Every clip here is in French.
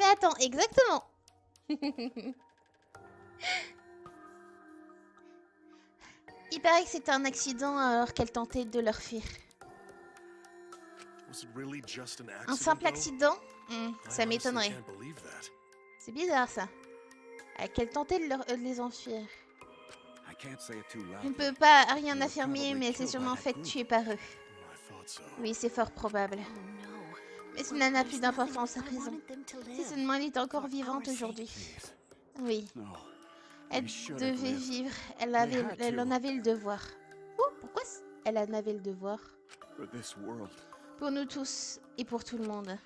Mais attends, exactement. Il paraît que c'était un accident alors qu'elle tentait de leur fuir. Un simple accident? Ça m'étonnerait. C'est bizarre ça. Qu'elle tentait de les enfuir. Je ne peux pas rien affirmer, mais c'est sûrement fait tuer par eux. Oui, c'est fort probable. Mais cela n'a plus d'importance à présent. Si seulement elle est encore vivante aujourd'hui. Oui. Elle devait vivre. Elle en avait le devoir. Oh, pourquoi elle en avait le devoir? Pour nous tous et pour tout le monde.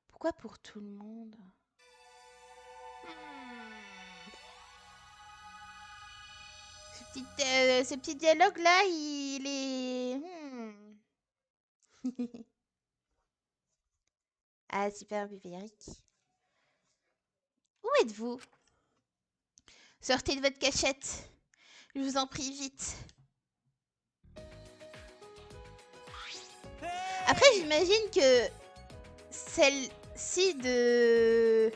Pourquoi pour tout le monde? Ce petit dialogue-là, il est... Ah, super, bébé Eric. Où êtes-vous? Sortez de votre cachette. Je vous en prie, vite. Après, j'imagine que celle-ci de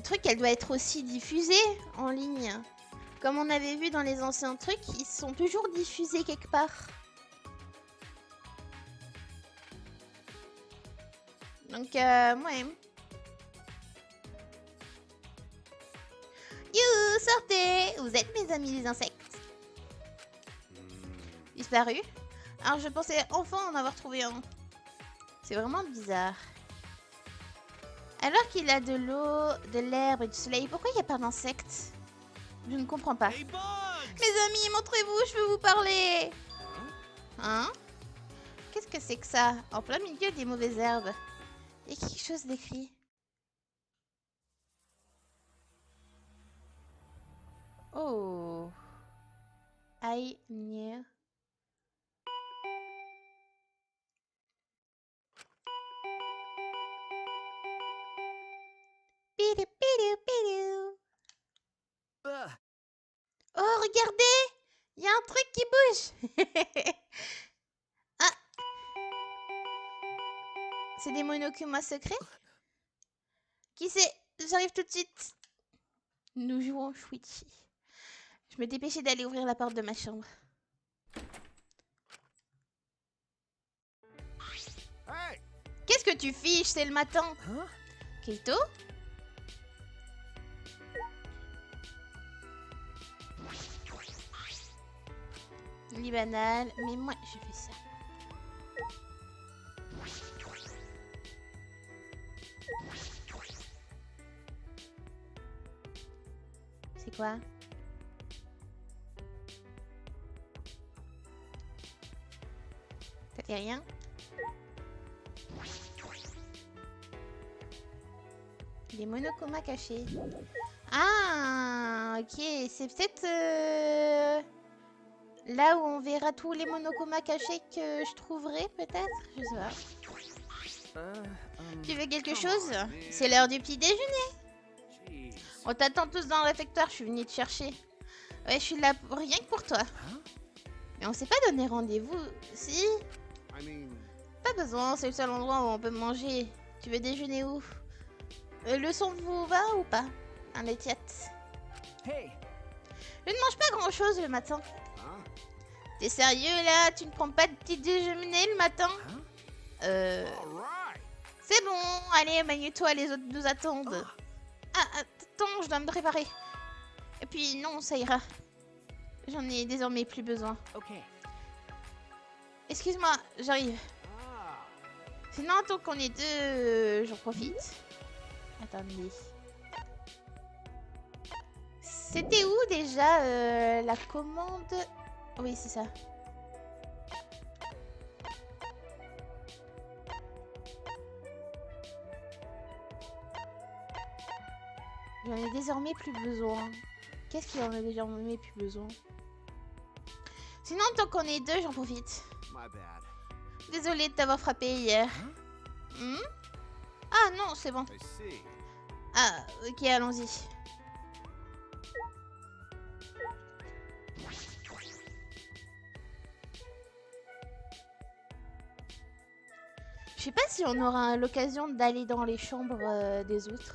trucs, elle doit être aussi diffusée en ligne. Comme on avait vu dans les anciens trucs, ils sont toujours diffusés quelque part. Donc, ouais. You, sortez! Vous êtes mes amis les insectes. Disparu. Alors, je pensais enfin en avoir trouvé un. C'est vraiment bizarre. Alors qu'il a de l'eau, de l'herbe et du soleil, pourquoi il n'y a pas d'insectes? Je ne comprends pas. Mes amis, montrez-vous, je veux vous parler. Hein? Qu'est-ce que c'est que ça? En plein milieu des mauvaises herbes. Il y a quelque chose d'écrit. Oh. Aïe, nier. Pidou, pidou, pidou. Oh, regardez! Il y a un truc qui bouge. Ah. C'est des Monokuma secrets? Qui c'est? J'arrive tout de suite. Nous jouons Shuichi. Je me dépêchais d'aller ouvrir la porte de ma chambre. Qu'est-ce que tu fiches? C'est le matin. Keito? Lit banal. Mais moi, je fais ça. C'est quoi? Ça fait rien? Les Monokuma cachés. Ah, ok. C'est peut-être là où on verra tous les Monokuma cachés que je trouverai, peut-être? Je sais pas. Tu veux quelque chose? C'est l'heure du petit déjeuner. On t'attend tous dans le réfectoire, je suis venue te chercher. Ouais, je suis là rien que pour toi. Mais on s'est pas donné rendez-vous, si? Pas besoin, c'est le seul endroit où on peut manger. Tu veux déjeuner où? Le son vous va ou pas? Un laitiat. Je ne mange pas grand-chose le matin. T'es sérieux là? Tu ne prends pas de petit déjeuner le matin? C'est bon, allez, magne-toi, les autres nous attendent. Ah, attends, je dois me préparer. Et puis non, ça ira. J'en ai désormais plus besoin. Excuse-moi, j'arrive. Sinon, tant qu'on est deux, j'en profite. Attendez. C'était où déjà la commande? Oui, c'est ça. J'en ai désormais plus besoin. Qu'est-ce qu'il en a désormais plus besoin? Sinon, tant qu'on est deux, j'en profite. Désolée de t'avoir frappé hier. Ah non, c'est bon. Ah, ok, allons-y. Je Je sais pas si on aura l'occasion d'aller dans les chambres des autres.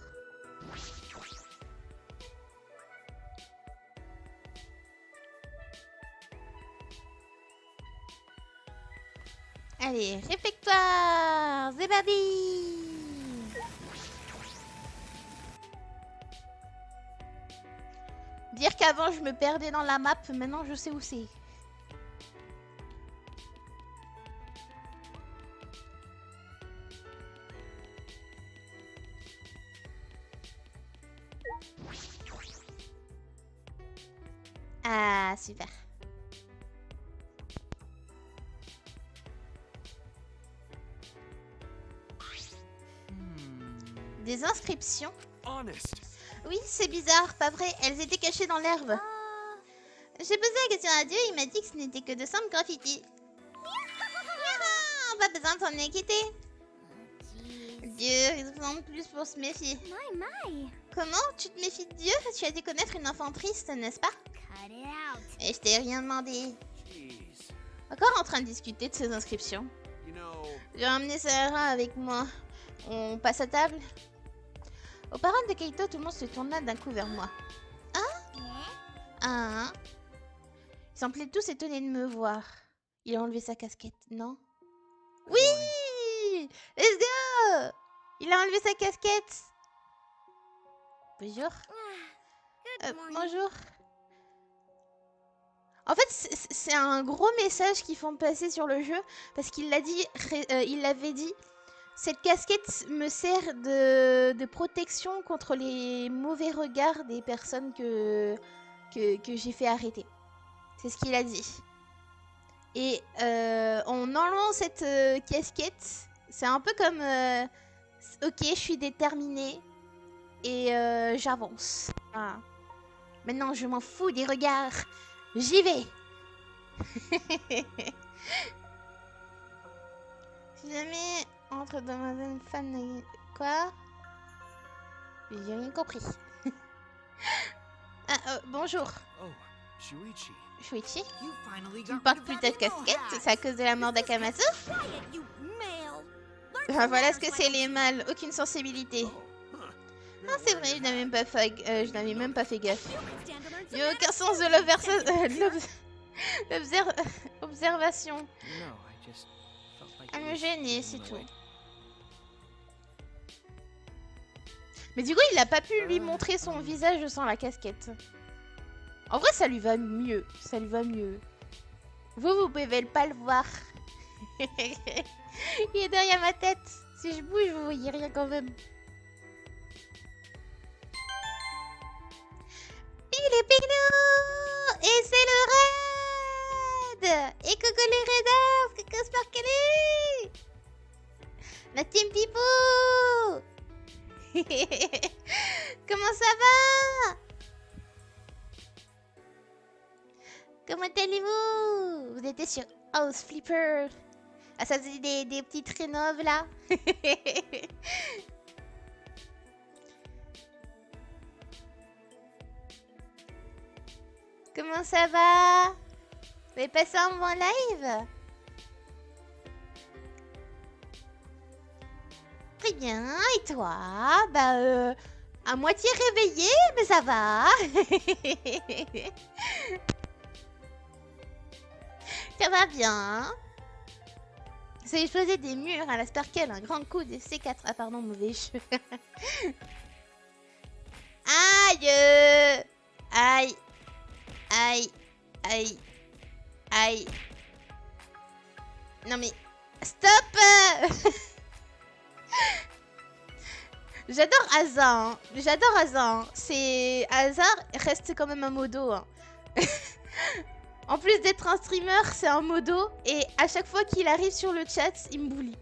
Allez, réfectoire, c'est parti. Dire qu'avant je me perdais dans la map, maintenant je sais où c'est. Ah, super. Des inscriptions. Oui, c'est bizarre, pas vrai? Elles étaient cachées dans l'herbe. J'ai posé la question à Dieu, il m'a dit que ce n'était que de simples graffitis. Pas besoin de s'en inquiéter. Dieu, ils en plus pour se méfier. Comment? Tu te méfies de Dieu? Tu as dû connaître une enfant triste, n'est-ce pas? Et je t'ai rien demandé. Encore en train de discuter de ces inscriptions. J'ai ramené Sarah avec moi. On passe à table? Aux parents de Kaito, tout le monde se tourna d'un coup vers moi. Hein? Ils semblaient tous étonnés de me voir. Il a enlevé sa casquette, non? Oui! Let's go! Il a enlevé sa casquette. Bonjour. Bonjour. En fait, c'est un gros message qu'ils font passer sur le jeu. Parce qu'il l'a dit, il l'avait dit. Cette casquette me sert de protection contre les mauvais regards des personnes que j'ai fait arrêter. C'est ce qu'il a dit. Et en enlevant cette casquette, c'est un peu comme ok, je suis déterminée et j'avance. Voilà. Maintenant, je m'en fous des regards. J'y vais. Si jamais entre dans une fan... Quoi? J'ai rien compris. Bonjour. Shuichi? Tu me portes plus ta casquette? C'est à cause de la mort d'Akamatsu? Voilà ce que c'est les mâles. Aucune sensibilité. Ah, c'est vrai, je n'avais même pas fait gaffe. Il n'y a aucun sens de l'observation. À me gêner, c'est tout. Mais du coup, il a pas pu lui montrer son visage sans la casquette. En vrai, ça lui va mieux. Ça lui va mieux. Vous pouvez pas le voir. Il est derrière ma tête. Si je bouge, vous voyez rien quand même. Il est Pignou! Et c'est le raid! Et coucou les raiders! Coucou Sparkly! La team Pipou! Comment ça va? Comment allez-vous? Vous étiez sur House Flipper. Ah, ça faisait des petites rénoves là. Comment ça va? Vous avez passé un bon live? Très bien, et toi? Bah, à moitié réveillée, mais ça va. Ça va bien. Ça explosé des murs à la Sparkle, un grand coup de C4. Ah pardon, mauvais jeu. Aïe! Aïe! Aïe! Aïe! Aïe! Non mais... Stop! J'adore Asa, hein. J'adore Asa. Hein. C'est... Asa reste quand même un modo. Hein. En plus d'être un streamer, c'est un modo. Et à chaque fois qu'il arrive sur le chat, il me bully.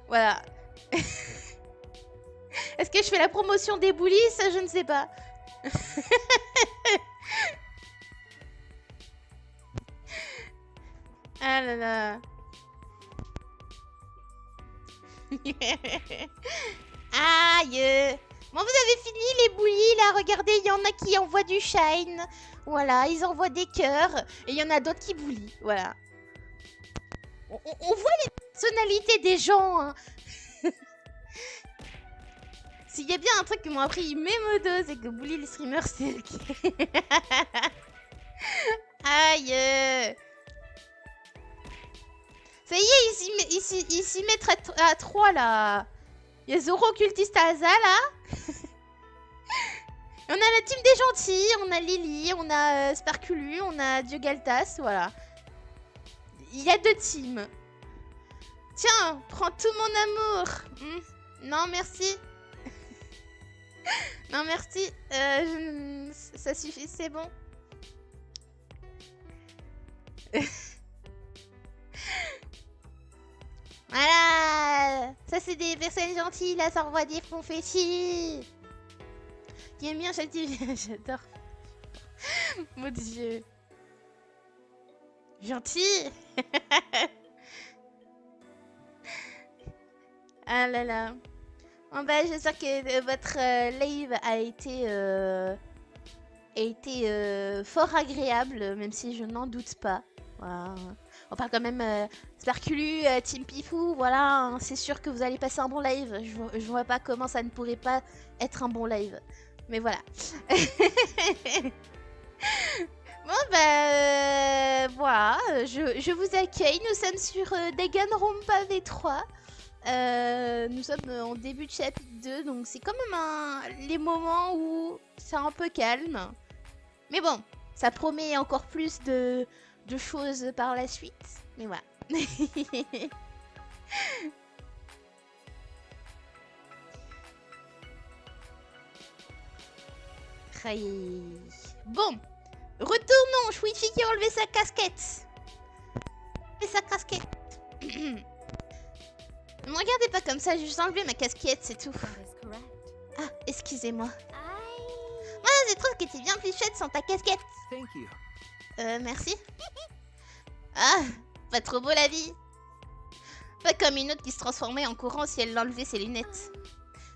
Voilà. Est-ce que je fais la promotion des bullies? Ça, je ne sais pas. Ah là là. Aïe. Bon, vous avez fini les bullies là. Regardez, il y en a qui envoient du shine. Voilà, ils envoient des cœurs. Et il y en a d'autres qui bullient. Voilà. On voit les personnalités des gens. Hein. S'il y a bien un truc que m'ont appris mes modos, c'est que bully les streamers, c'est ok. Aïe. Ça y est, ils s'y mettent à 3 là. Il y a Zoro occultiste à Asa là. On a la team des gentils, on a Lily, on a Sparkulu, on a Dieu Galtas, voilà. Il y a 2 teams. Tiens, prends tout mon amour. Non, merci. Non, merci. Ça suffit, c'est bon. Voilà. Ça, c'est des personnes gentilles. Là, ça envoie des confettis. J'aime bien chaque j'adore. Mon Dieu. Gentil. Ah là là. Bon bah j'espère que votre live a été fort agréable, même si je n'en doute pas. Voilà. On parle quand même Sparkulu, Team Pifou, voilà, hein, c'est sûr que vous allez passer un bon live. Je vois pas comment ça ne pourrait pas être un bon live. Mais voilà. Bon bah voilà, je vous accueille. Nous sommes sur Danganronpa V3. Nous sommes en début de chapitre 2, donc c'est quand même les moments où c'est un peu calme. Mais bon, ça promet encore plus de choses par la suite. Mais voilà. Bon, retournons. Shuichi qui a enlevé sa casquette. Et sa casquette. Ne me regardez pas comme ça, j'ai juste enlevé ma casquette, c'est tout. Ah, excusez-moi. Moi, j'ai trouvé que t'es bien plus chouette sans ta casquette. Merci. Ah, pas trop beau la vie. Pas comme une autre qui se transformait en courant si elle l'enlevait ses lunettes.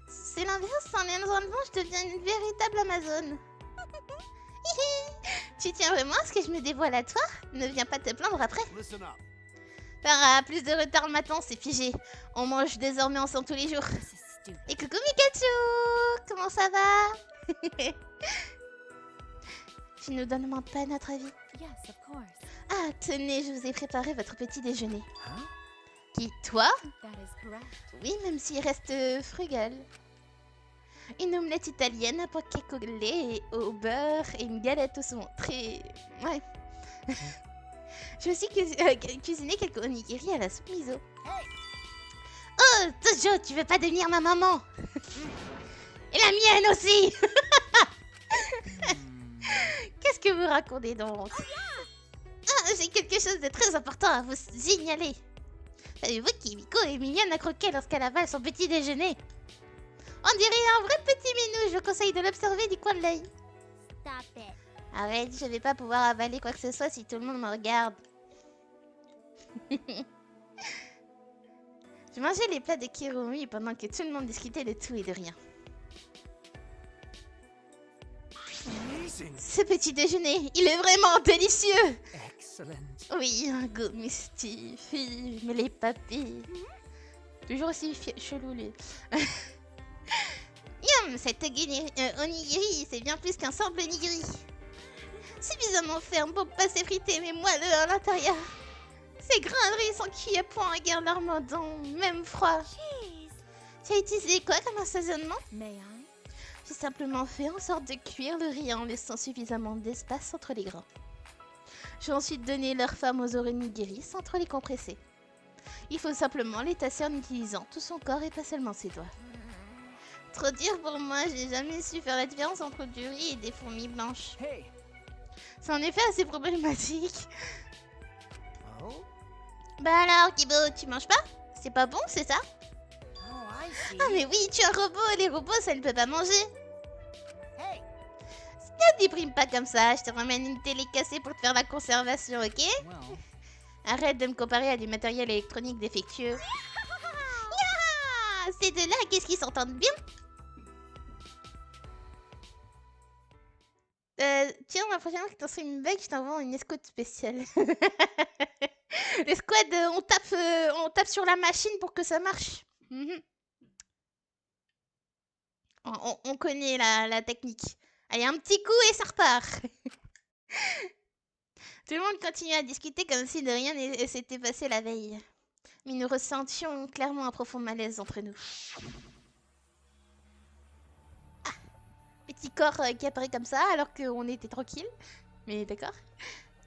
C'est l'inverse, en les enlevant, je deviens une véritable Amazone. Tu tiens vraiment à ce que je me dévoile à toi? Ne viens pas te plaindre après. Par plus de retard le matin, c'est figé. On mange désormais ensemble tous les jours. Et coucou Mikachu! Comment ça va? Tu nous demandes pas notre avis? Ah, tenez, je vous ai préparé votre petit déjeuner. Qui, toi? Oui, même s'il reste frugal. Une omelette italienne à poké collé au beurre et une galette au saumon. Très... Ouais. Je me suis cuisiné quelques onigiri à la soupe miso. Oh, Tojo, tu veux pas devenir ma maman? Et la mienne aussi. Qu'est-ce que vous racontez donc? Ah, j'ai quelque chose de très important à vous signaler. Savez-vous qu'Himiko est mignonne à croquer lorsqu'elle avale son petit déjeuner? On dirait un vrai petit minou, je vous conseille de l'observer du coin de l'œil. Arrête, je vais pas pouvoir avaler quoi que ce soit si tout le monde me regarde. Je mangeais les plats de Kirumi pendant que tout le monde discutait de tout et de rien. Ce petit déjeuner, il est vraiment délicieux. Oui, un goût mystique, mais les papilles. Toujours aussi chelou lui. Yum, cette onigiri, c'est bien plus qu'un simple onigiri. Suffisamment ferme pour pas s'effriter, mais moelleux à l'intérieur. Ces grains de riz sans cuit à point regardent leur mordant, même froid. Tu as utilisé quoi comme assaisonnement? J'ai simplement fait en sorte de cuire le riz en laissant suffisamment d'espace entre les grains. J'ai ensuite donné leur forme aux onigiri sans trop les compresser. Il faut simplement les tasser en utilisant tout son corps et pas seulement ses doigts. Trop dur pour moi, j'ai jamais su faire la différence entre du riz et des fourmis blanches. C'est en effet assez problématique. Bah alors, Kibo, tu manges pas? C'est pas bon, c'est ça? Ah mais oui, tu es un robot, les robots ça ne peut pas manger. Ne déprime pas comme ça, je te ramène une télé cassée pour te faire la conservation, ok? Arrête de me comparer à du matériel électronique défectueux. Ces deux-là, qu'est-ce qu'ils s'entendent bien? Tiens, la prochaine fois que t'en stream une bug, je t'envoie une escouade spéciale. L'escouade, on tape sur la machine pour que ça marche. On connaît la technique. Allez, un petit coup et ça repart. Tout le monde continue à discuter comme si de rien ne s'était passé la veille. Mais nous ressentions clairement un profond malaise entre nous. Ah, petit corps qui apparaît comme ça alors qu'on était tranquille. Mais d'accord.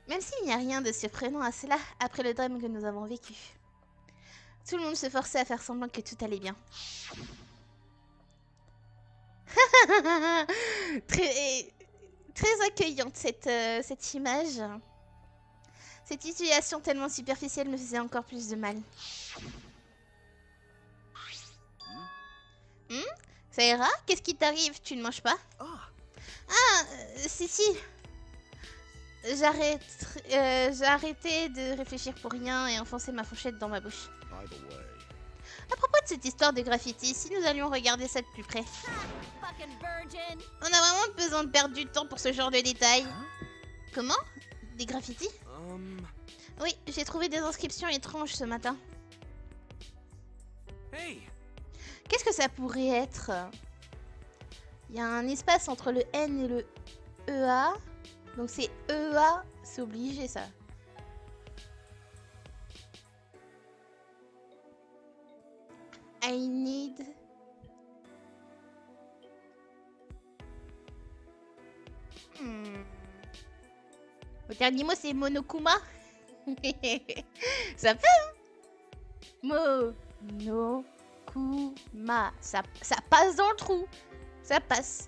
Même s'il n'y a rien de surprenant à cela après le drame que nous avons vécu. Tout le monde se forçait à faire semblant que tout allait bien. très, très accueillante cette image. Cette situation tellement superficielle me faisait encore plus de mal. Ça ira? Qu'est-ce qui t'arrive? Tu ne manges pas? Ah, si. J'ai arrêté de réfléchir pour rien et enfoncé ma fourchette dans ma bouche. À propos de cette histoire de graffiti, si nous allions regarder ça de plus près. On a vraiment besoin de perdre du temps pour ce genre de détails. Comment? Des graffitis? Oui, j'ai trouvé des inscriptions étranges ce matin. Qu'est-ce que ça pourrait être? Il y a un espace entre le N et le EA. Donc c'est EA, c'est obligé ça. I need... Le dernier mot c'est Monokuma. Ça peut hein? Monokuma. Ça passe dans le trou. Ça passe.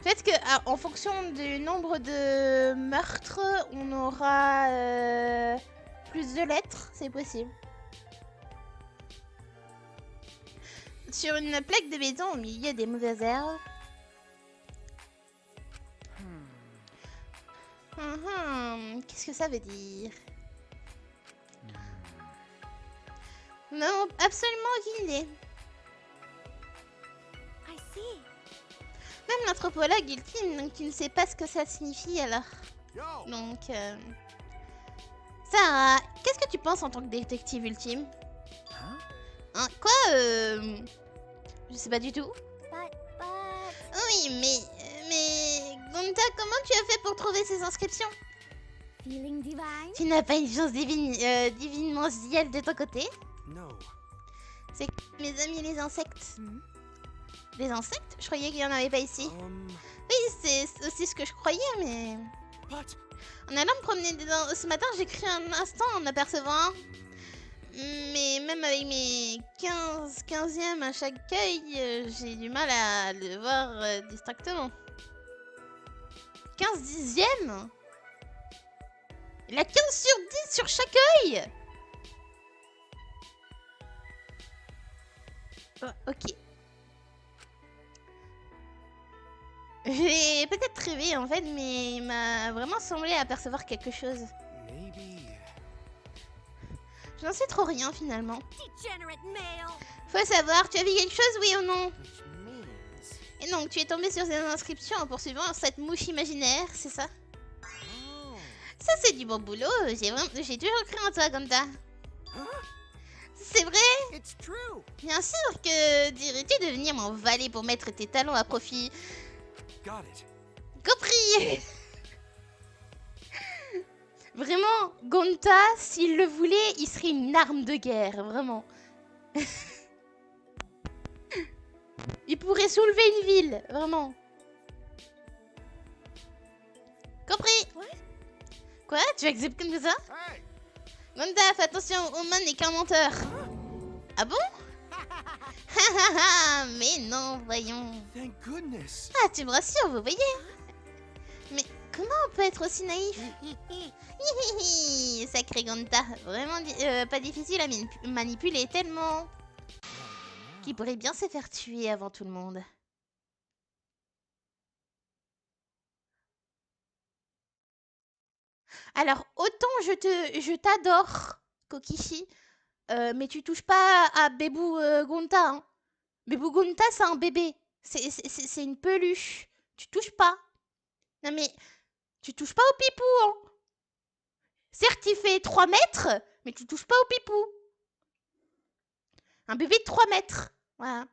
Peut-être que en fonction du nombre de meurtres, on aura plus de lettres, c'est possible. Sur une plaque de béton au milieu des mauvaises herbes. Qu'est-ce que ça veut dire? Non, absolument aucune idée. Même l'anthropologue ultime, donc tu ne sais pas ce que ça signifie alors. Donc, Sarah, qu'est-ce que tu penses en tant que détective ultime? Hein, quoi je sais pas du tout. Oui, mais Gonta, comment tu as fait pour trouver ces inscriptions? Tu n'as pas une chance divinement ziel de ton côté? C'est mes amis les insectes. Les insectes? Je croyais qu'il n'y en avait pas ici. Oui, c'est aussi ce que je croyais, mais... En allant me promener ce matin, j'ai cru un instant en apercevant un. Mais même avec mes 15e à chaque œil, j'ai du mal à le voir distinctement. 15 dixièmes? Il a 15 sur 10 sur chaque œil. Oh, ok. J'ai peut-être rêvé en fait, mais il m'a vraiment semblé apercevoir quelque chose. Je n'en sais trop rien finalement. Faut savoir, tu as vu quelque chose, oui ou non? Et donc, tu es tombé sur ces inscriptions en poursuivant cette mouche imaginaire, c'est ça? Ça, c'est du bon boulot. J'ai toujours cru en toi, Gonta. C'est vrai? Bien sûr que dirais-tu de venir m'en valer pour mettre tes talons à profit? Compris. Vraiment, Gonta, s'il le voulait, il serait une arme de guerre, vraiment. Il pourrait soulever une ville, vraiment. Compris? Quoi? Tu acceptes comme ça? Gonta, fais attention, Oman n'est qu'un menteur. Ah bon? Mais non, voyons. Ah, tu me rassures, vous voyez? Mais comment on peut être aussi naïf? Sacré Gonta, vraiment pas difficile à manipuler tellement. Qui pourrait bien se faire tuer avant tout le monde. Alors, autant je t'adore, Kokishi, mais tu touches pas à Bébou Gonta. Hein. Bébou Gonta, c'est un bébé. C'est une peluche. Tu touches pas. Non mais, tu touches pas au pipou. Hein. Certes, il fait 3 mètres, mais tu touches pas au pipou. Un bébé de 3 mètres. Voilà.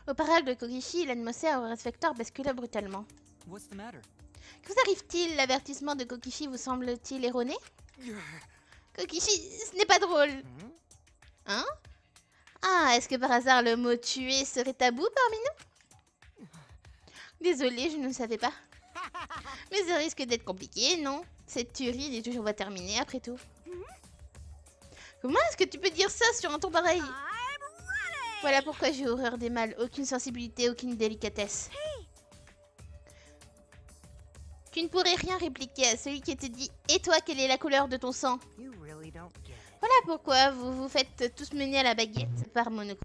Au parallèle de Kokichi, l'atmosphère au réflecteur bascula brutalement. Que vous arrive-t-il? L'avertissement de Kokichi vous semble-t-il erroné? Kokichi, ce n'est pas drôle. Hein? Ah, est-ce que par hasard le mot tuer serait tabou parmi nous? Désolée, je ne le savais pas. Mais ça risque d'être compliqué, non? Cette tuerie est toujours pas terminée, après tout. Comment est-ce que tu peux dire ça sur un ton pareil? Voilà pourquoi j'ai horreur des mâles. Aucune sensibilité, aucune délicatesse. Tu ne pourrais rien répliquer à celui qui te dit « Et toi, quelle est la couleur de ton sang ?» Voilà pourquoi vous vous faites tous mener à la baguette par Monoko.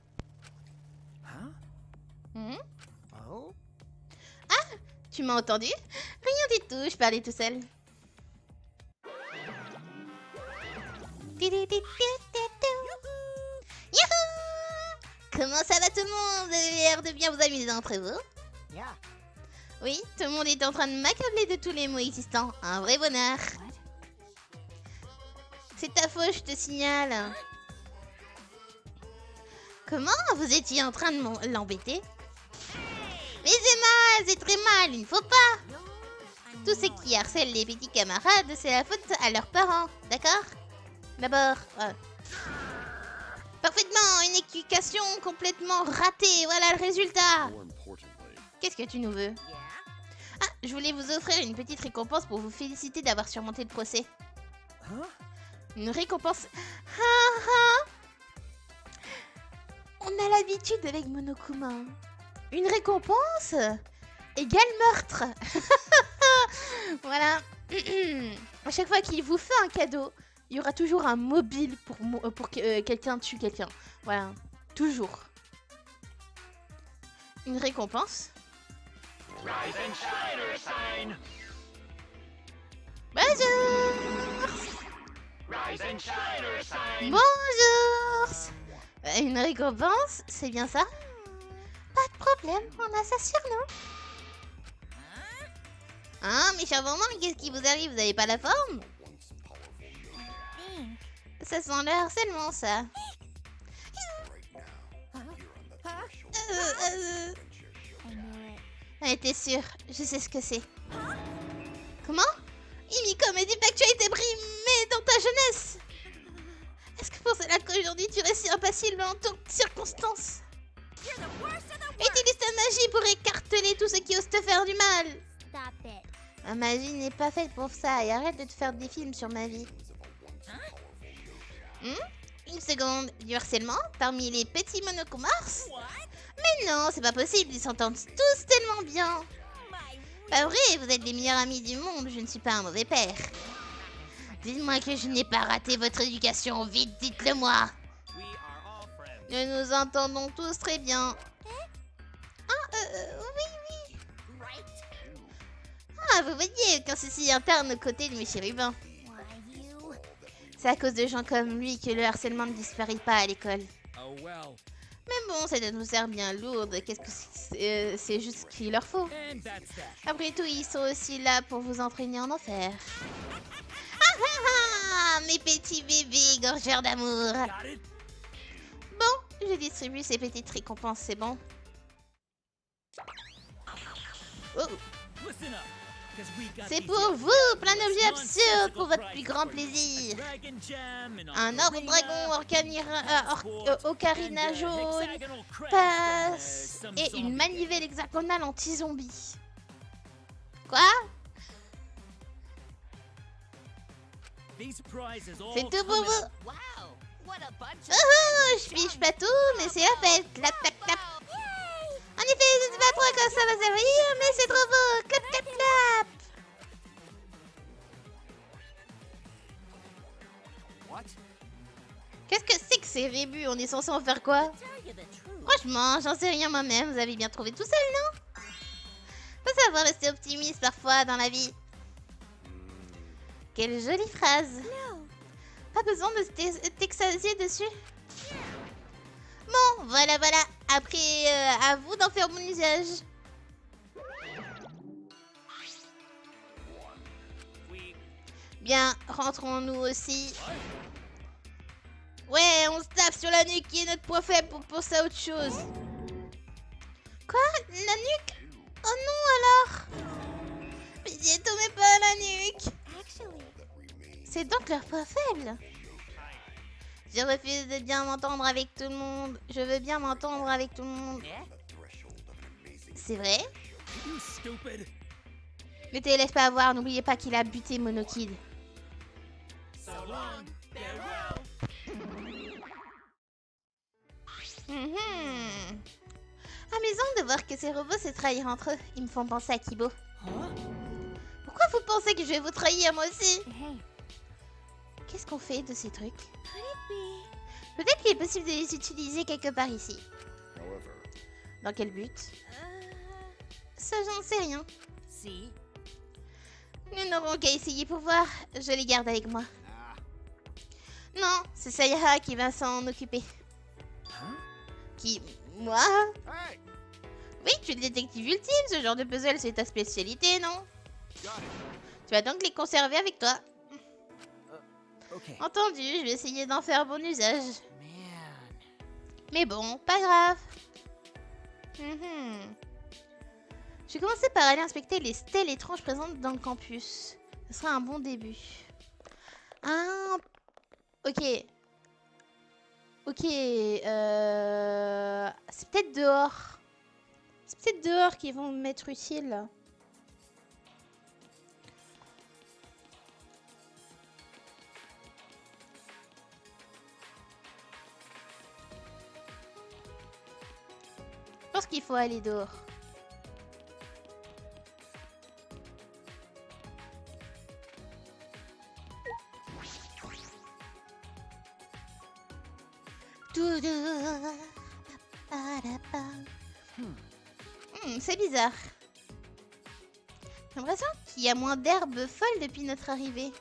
Ah, tu m'as entendu? Rien du tout, je parlais tout seul. Youhou! Comment ça va tout le monde? Vous avez l'air de bien vous amuser entre vous? Oui, tout le monde est en train de m'accabler de tous les mots existants. Un vrai bonheur. C'est ta faute, je te signale. Comment? Vous étiez en train de l'embêter? Mais c'est mal, c'est très mal, il ne faut pas. Tous ceux qui harcèlent les petits camarades, c'est la faute à leurs parents, d'accord? D'abord... Parfaitement, une éducation complètement ratée, voilà le résultat. Qu'est-ce que tu nous veux? Ah, je voulais vous offrir une petite récompense pour vous féliciter d'avoir surmonté le procès. Une récompense... On a l'habitude avec Monokuma. Une récompense égale meurtre. Voilà. À chaque fois qu'il vous fait un cadeau, il y aura toujours un mobile pour que quelqu'un tue quelqu'un. Voilà. Toujours. Une récompense. Bonjour. Bonjour. Une récompense, c'est bien ça? Pas de problème, on a ça sur nous. Hein, mes chers moments, qu'est-ce qui vous arrive? Vous avez pas la forme? Ça sent le harcèlement, ça. T'es sûre, je sais ce que c'est. Comment? Himiko m'a dit pas que tu as été brimée dans ta jeunesse. Est-ce que pour cela qu'aujourd'hui tu restes impassible en toutes circonstances? Utilise ta magie pour écarteler tous ceux qui osent te faire du mal. Ma magie n'est pas faite pour ça et arrête de te faire des films sur ma vie. Une seconde, du harcèlement parmi les petits Monokumars? Mais non, c'est pas possible, ils s'entendent tous tellement bien. Pas vrai, vous êtes les meilleurs amis du monde, je ne suis pas un mauvais père. Dites-moi que je n'ai pas raté votre éducation, vite, dites-le moi. Nous nous entendons tous très bien. Ah, oui. Ah, vous voyez, aucun souci interne aux côtés de mes chérubins. C'est à cause de gens comme lui que le harcèlement ne disparaît pas à l'école. Mais bon, cette atmosphère bien lourde, qu'est-ce que c'est juste ce qu'il leur faut. Après tout, ils sont aussi là pour vous entraîner en enfer. Mes petits bébés gorgeurs d'amour. Bon, je distribue ces petites récompenses, c'est bon. Oh. C'est pour vous, plein d'objets absurdes pour votre plus grand plaisir. Un orbe dragon, ocarina jaune, passe et une manivelle hexagonale anti-zombie. Quoi? C'est tout pour vous. Oh, je fiche pas tout, mais c'est la fête. Clap, clap, clap. En effet, je ne sais pas trop à quoi ça va servir, mais c'est trop beau. Clap, clap, clap. Qu'est-ce que c'est que ces rébus? On est censé en faire quoi? Franchement, j'en sais rien moi-même. Vous avez bien trouvé tout seul, non? Faut savoir rester optimiste parfois dans la vie. Quelle jolie phrase. Pas besoin de t'extasier dessus. Bon, voilà. Après, à vous d'en faire bon usage. Bien, rentrons-nous aussi. Ouais, on se tape sur la nuque qui est notre point faible pour penser à autre chose. Quoi? La nuque? Oh non alors! Pitié, tombez pas à la nuque! C'est donc leur point faible? Je refuse de bien m'entendre avec tout le monde. Je veux bien m'entendre avec tout le monde. C'est vrai? Ne te laisse pas avoir, n'oubliez pas qu'il a buté Monokid. Amusant de voir que ces robots se trahissent entre eux. Ils me font penser à Kibo. Pourquoi vous pensez que je vais vous trahir moi aussi? Qu'est-ce qu'on fait de ces trucs? Peut-être qu'il est possible de les utiliser quelque part ici. Dans quel but? Ça, j'en sais rien. Nous n'aurons qu'à essayer pour voir. Je les garde avec moi. Non, c'est Sayaka qui va s'en occuper. Qui? Moi? Oui, tu es le détective ultime. Ce genre de puzzle, c'est ta spécialité, non? Tu vas donc les conserver avec toi. Entendu, je vais essayer d'en faire bon usage. Mais bon, pas grave. Je vais commencer par aller inspecter les stèles étranges présentes dans le campus. Ce sera un bon début. Ah, ok. Ok, c'est peut-être dehors. C'est peut-être dehors qu'ils vont m'être utiles. Je pense qu'il faut aller dehors. C'est bizarre. J'ai l'impression qu'il y a moins d'herbes folles depuis notre arrivée.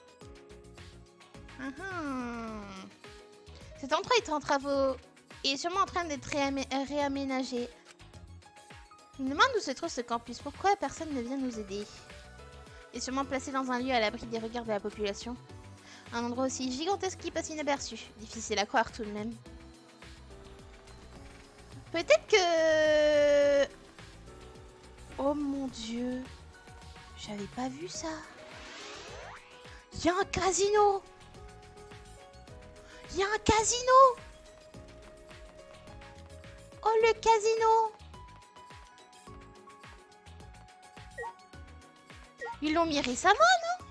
Cet endroit est en travaux et est sûrement en train d'être réaménagé. Je me demande où se trouve ce campus. Pourquoi personne ne vient nous aider? Il est sûrement placé dans un lieu à l'abri des regards de la population. Un endroit aussi gigantesque qui passe inaperçu. Difficile à croire tout de même. Peut-être que... Oh mon dieu. J'avais pas vu ça. Il y a un casino. Il y a un casino. Oh, le casino. Ils l'ont mis récemment, non?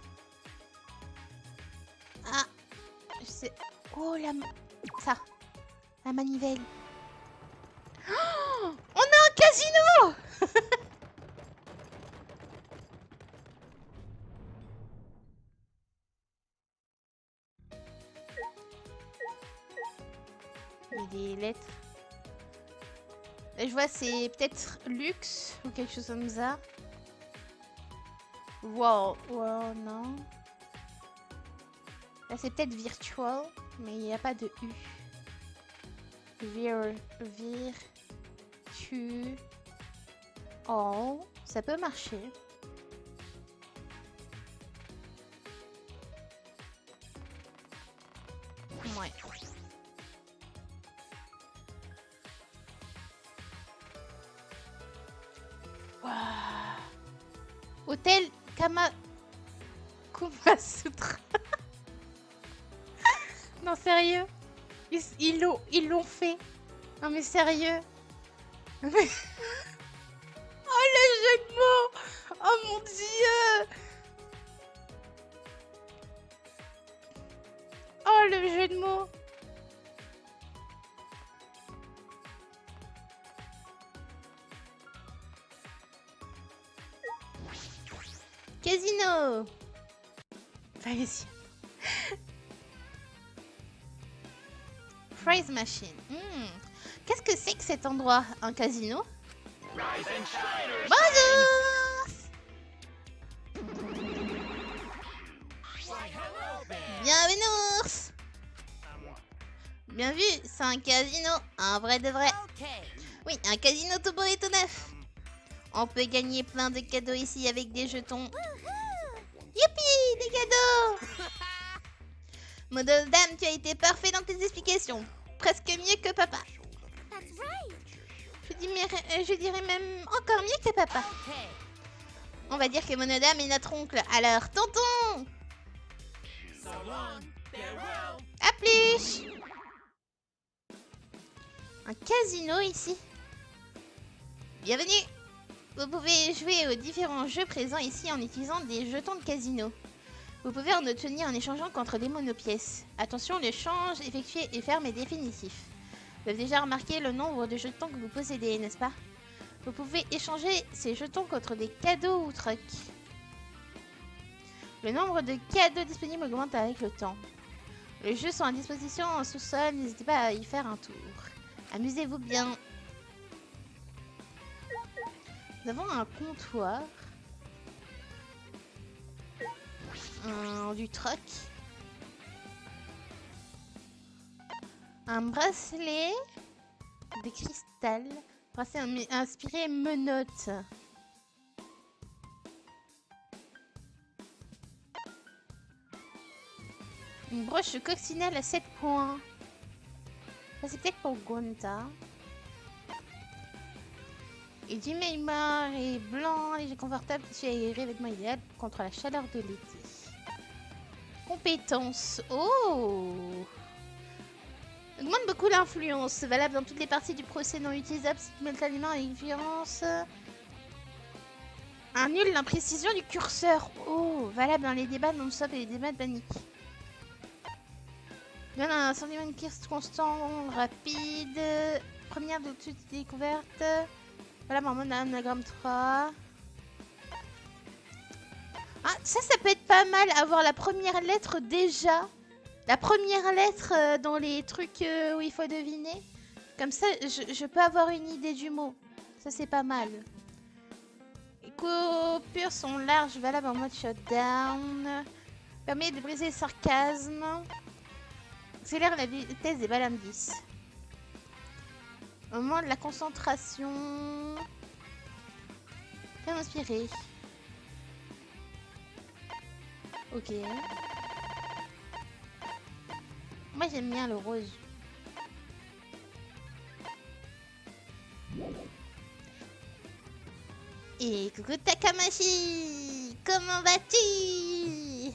Ah, je sais... Oh, ça. La manivelle. Oh, on a un casino. Il y a des lettres. Là, je vois, c'est peut-être luxe ou quelque chose comme ça. Wow, wow, non. Là, c'est peut-être virtual, mais il n'y a pas de U. Oh, ça peut marcher. Ouais. Wow. Hôtel Kamasutra. Non, sérieux? Ils l'ont fait. Non, mais sérieux? Mais... Oh, le jeu de mots! Oh mon dieu! Oh, le jeu de mots! Casino! Allez-y. Prize machine. Qu'est-ce que c'est que cet endroit? Un casino? Bonjour! Bienvenue! Bien vu, c'est un casino, un vrai de vrai. Oui, un casino tout beau et tout neuf. On peut gagner plein de cadeaux ici avec des jetons. Youpi! des cadeaux. Monoldam, tu as été parfait dans tes explications. Presque mieux que papa. Je dirais même encore mieux que papa. On va dire que Monodam est notre oncle. Alors, tonton! À plus! Un casino ici. Bienvenue! Vous pouvez jouer aux différents jeux présents ici en utilisant des jetons de casino. Vous pouvez en obtenir en échangeant contre des monopièces. Attention, l'échange effectué est ferme et définitif. Vous avez déjà remarqué le nombre de jetons que vous possédez, n'est-ce pas? Vous pouvez échanger ces jetons contre des cadeaux ou trucs. Le nombre de cadeaux disponibles augmente avec le temps. Les jeux sont à disposition en sous-sol, n'hésitez pas à y faire un tour. Amusez-vous bien. Nous avons un comptoir. Du truc. Un bracelet de cristal. Bracelet inspiré menottes. Une broche de coccinelle à 7 points. Ça c'est peut-être pour Gonta. Et du Maymar est blanc, léger, confortable, tissu aéré, vêtement idéal contre la chaleur de l'été. Compétences. Oh! Augmente beaucoup l'influence. Valable dans toutes les parties du procès non utilisable si tu mets l'aliment avec violence. Annule l'imprécision du curseur. Oh! Valable dans les débats non-stop et les débats de panique. Donne un sentiment de pierce constant, rapide. Première de toute découverte. Voilà, en mode anagramme 3. Ah, ça peut être pas mal, avoir la première lettre déjà. La première lettre dans les trucs où il faut deviner. Comme ça, je peux avoir une idée du mot. Ça, c'est pas mal. Les coupures sont larges, valables en mode shutdown. Permet de briser le sarcasme. Accélère la vitesse des balles M10. Au moment de la concentration. Bien inspiré. Ok. Moi j'aime bien le rose. Et coucou Takamashi! Comment vas-tu?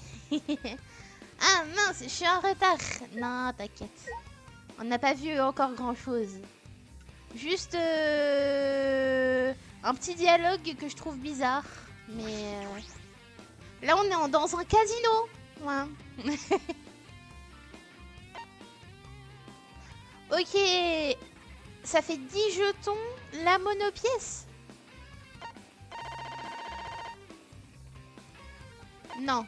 Ah mince, je suis en retard. Non, t'inquiète. On n'a pas vu encore grand chose. Juste un petit dialogue que je trouve bizarre. Mais là on est dans un casino. Ouais. Ok. Ça fait 10 jetons la monopièce. Non.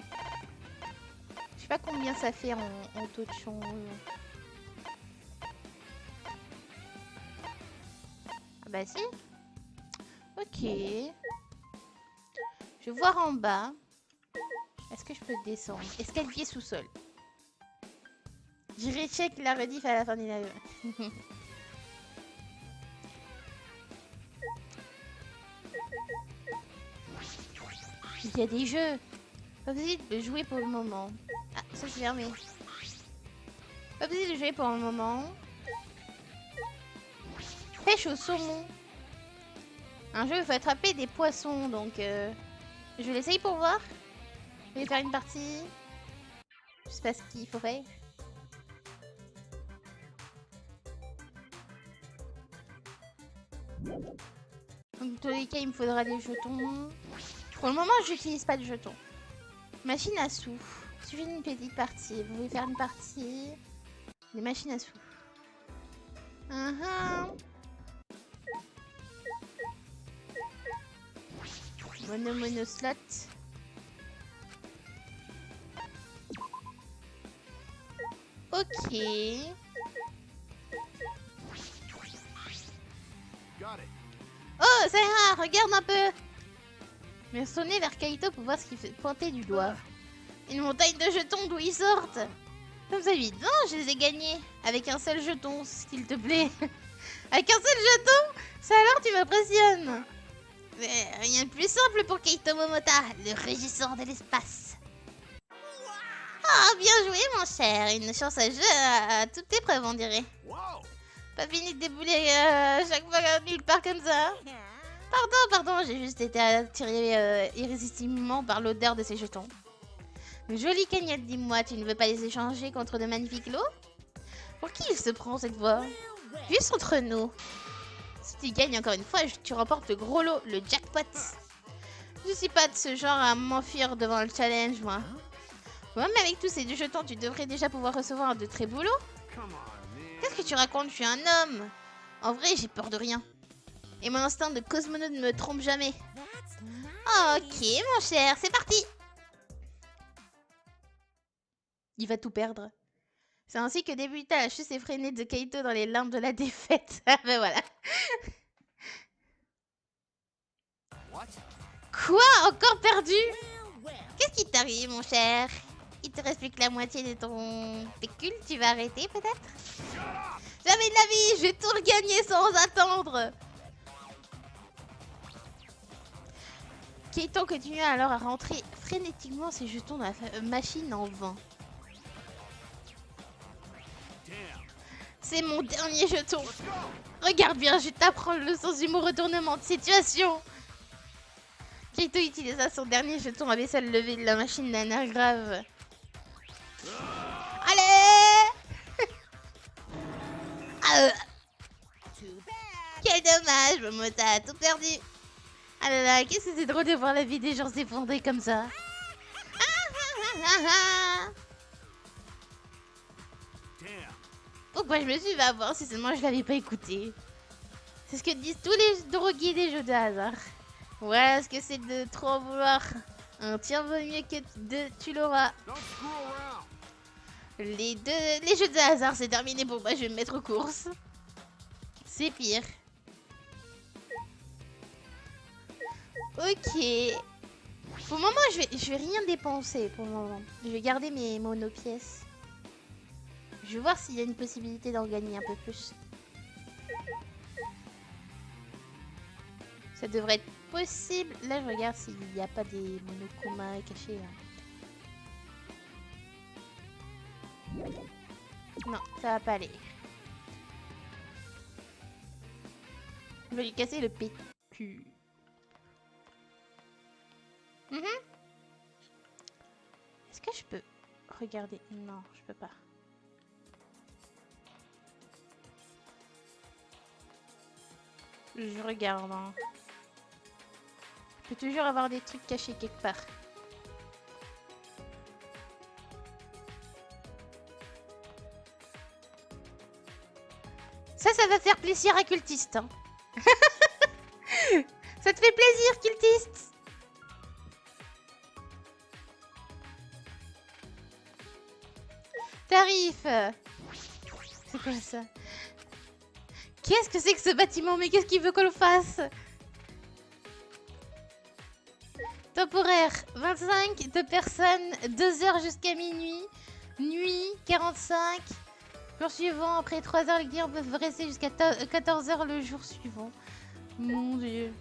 Je sais pas combien ça fait en taux de change. Ah bah si. Ok. Je vais voir en bas. Est-ce que je peux descendre? Escalier sous-sol. J'irai check la rediff à la fin du live. Il y a des jeux. Pas possible de jouer pour le moment. Ah, ça c'est fermé. Pas possible de jouer pour le moment. Pêche au saumon. Un jeu où il faut attraper des poissons, donc je vais l'essayer pour voir. Je vais faire une partie. Je sais pas ce qu'il faut faire. Dans tous les cas, il me faudra des jetons. Pour le moment, j'utilise pas de jetons. Machine à sous. Il suffit d'une petite partie. Vous voulez faire une partie. Des machines à sous. Mono slot. Ok. Oh, c'est rare, regarde un peu. Je vais sonner vers Kaito pour voir ce qu'il fait pointer du doigt. Une montagne de jetons d'où ils sortent. Comme ça, évidemment, je les ai gagnés. Avec un seul jeton, s'il te plaît. Avec un seul jeton? Ça alors, tu m'impressionnes. Mais rien de plus simple pour Kaito Momota, le régisseur de l'espace. Ah, bien joué, mon cher. Une chance à jeu à toute épreuve, on dirait. Pas fini de débouler chaque fois nulle part comme ça. Pardon, j'ai juste été attiré irrésistiblement par l'odeur de ces jetons. Une jolie cagnotte, dis-moi, tu ne veux pas les échanger contre de magnifiques lots? Pour qui il se prend cette fois? Juste entre nous. Si tu gagnes encore une fois, tu remportes le gros lot, le jackpot. Je suis pas de ce genre à m'enfuir devant le challenge, moi. Même avec tous ces deux jetons, tu devrais déjà pouvoir recevoir de très beaux lots. Qu'est-ce que tu racontes? Je suis un homme. En vrai, j'ai peur de rien. Et mon instinct de cosmonaute ne me trompe jamais. Ok, mon cher, c'est parti. Il va tout perdre. C'est ainsi que débuta la chute effrénée de Kaito dans les limbes de la défaite. Ah ben voilà. Quoi? Encore perdu? Qu'est-ce qui t'arrive, mon cher? Il te reste plus que la moitié de ton pécule, tu vas arrêter peut-être? Jamais de la vie, je vais tout regagner sans attendre. Kaito continua alors à rentrer frénétiquement ses jetons dans la machine en vain. C'est mon dernier jeton. Regarde bien, je t'apprends le sens du mot retournement de situation. Kaito utilisa son dernier jeton, abaissa le lever de la machine d'un air grave. Allez. Quel dommage, Momota a tout perdu. Ah là là, qu'est-ce que c'est drôle de voir la vie des gens s'effondrer comme ça. Pourquoi je me suis fait avoir si seulement je l'avais pas écouté? C'est ce que disent tous les drogués des jeux de hasard. Voilà ce que c'est de trop en vouloir. Un tiens vaut mieux que deux, tu l'auras. Les jeux de hasard, c'est terminé pour moi, je vais me mettre aux courses. C'est pire. Ok. Pour le moment, je vais rien dépenser pour le moment. Je vais garder mes monopièces. Je vais voir s'il y a une possibilité d'en gagner un peu plus. Ça devrait être possible. Là, je regarde s'il n'y a pas des monokomas cachés. Là. Non, ça va pas aller. Je vais lui casser le PQ. Est-ce que je peux regarder? Non, je peux pas. Je regarde. Hein. Je peux toujours avoir des trucs cachés quelque part. Ça va faire plaisir à Cultiste. Hein. Ça te fait plaisir, Cultiste? Tarif. C'est quoi ça? Qu'est-ce que c'est que ce bâtiment? Mais qu'est-ce qu'il veut qu'on le fasse? Temporaire, 25 de personnes, 2 heures jusqu'à minuit. Nuit, 45. Jour suivant, après 3 heures, les clients peuvent rester jusqu'à 14 heures le jour suivant. Mon Dieu.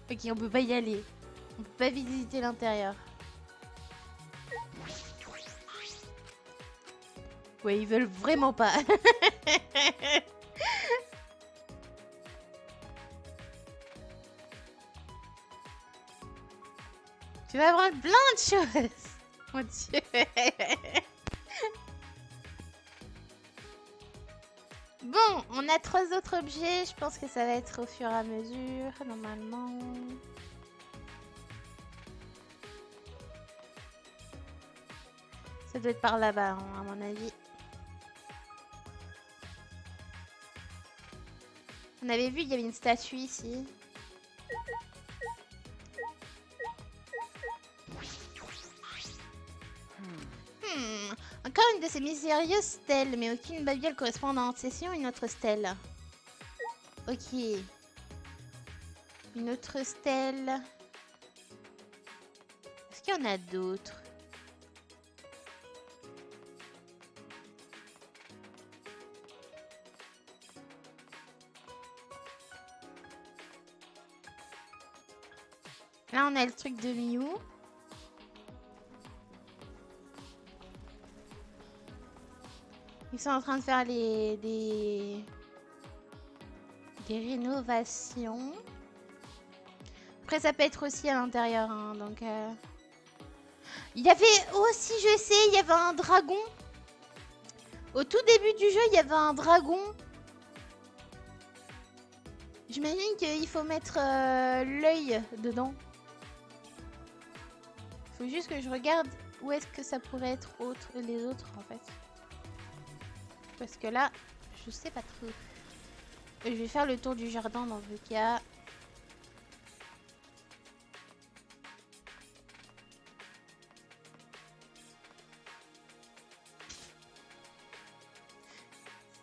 Ok, on peut pas y aller. On peut pas visiter l'intérieur. Ouais, ils veulent vraiment pas. Tu vas avoir plein de choses. Mon Dieu. Bon, on a 3 autres objets. Je pense que ça va être au fur et à mesure, normalement. Ça doit être par là-bas, hein, à mon avis. On avait vu, il y avait une statue ici. Encore une de ces mystérieuses stèles, mais aucune babiole correspondante. C'est une autre stèle. Ok. Une autre stèle. Est-ce qu'il y en a d'autres? Là, on a le truc de Miu. Ils sont en train de faire des rénovations. Après, ça peut être aussi à l'intérieur. Hein, donc, il y avait aussi, je sais, il y avait un dragon. Au tout début du jeu, il y avait un dragon. J'imagine qu'il faut mettre l'œil dedans. Faut juste que je regarde où est-ce que ça pourrait être les autres en fait. Parce que là, je sais pas trop. Je vais faire le tour du jardin dans le cas.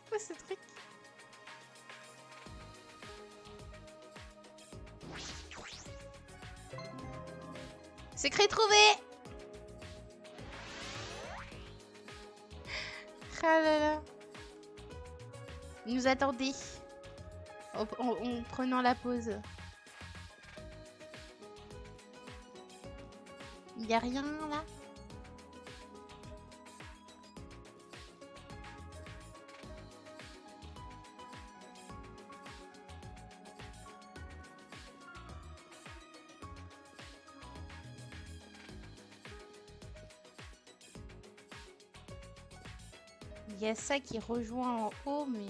C'est quoi ce truc? Secret trouvé! Ah là là. Il nous attendait. En prenant la pause. Il n'y a rien là? Il y a ça qui rejoint en haut, mais...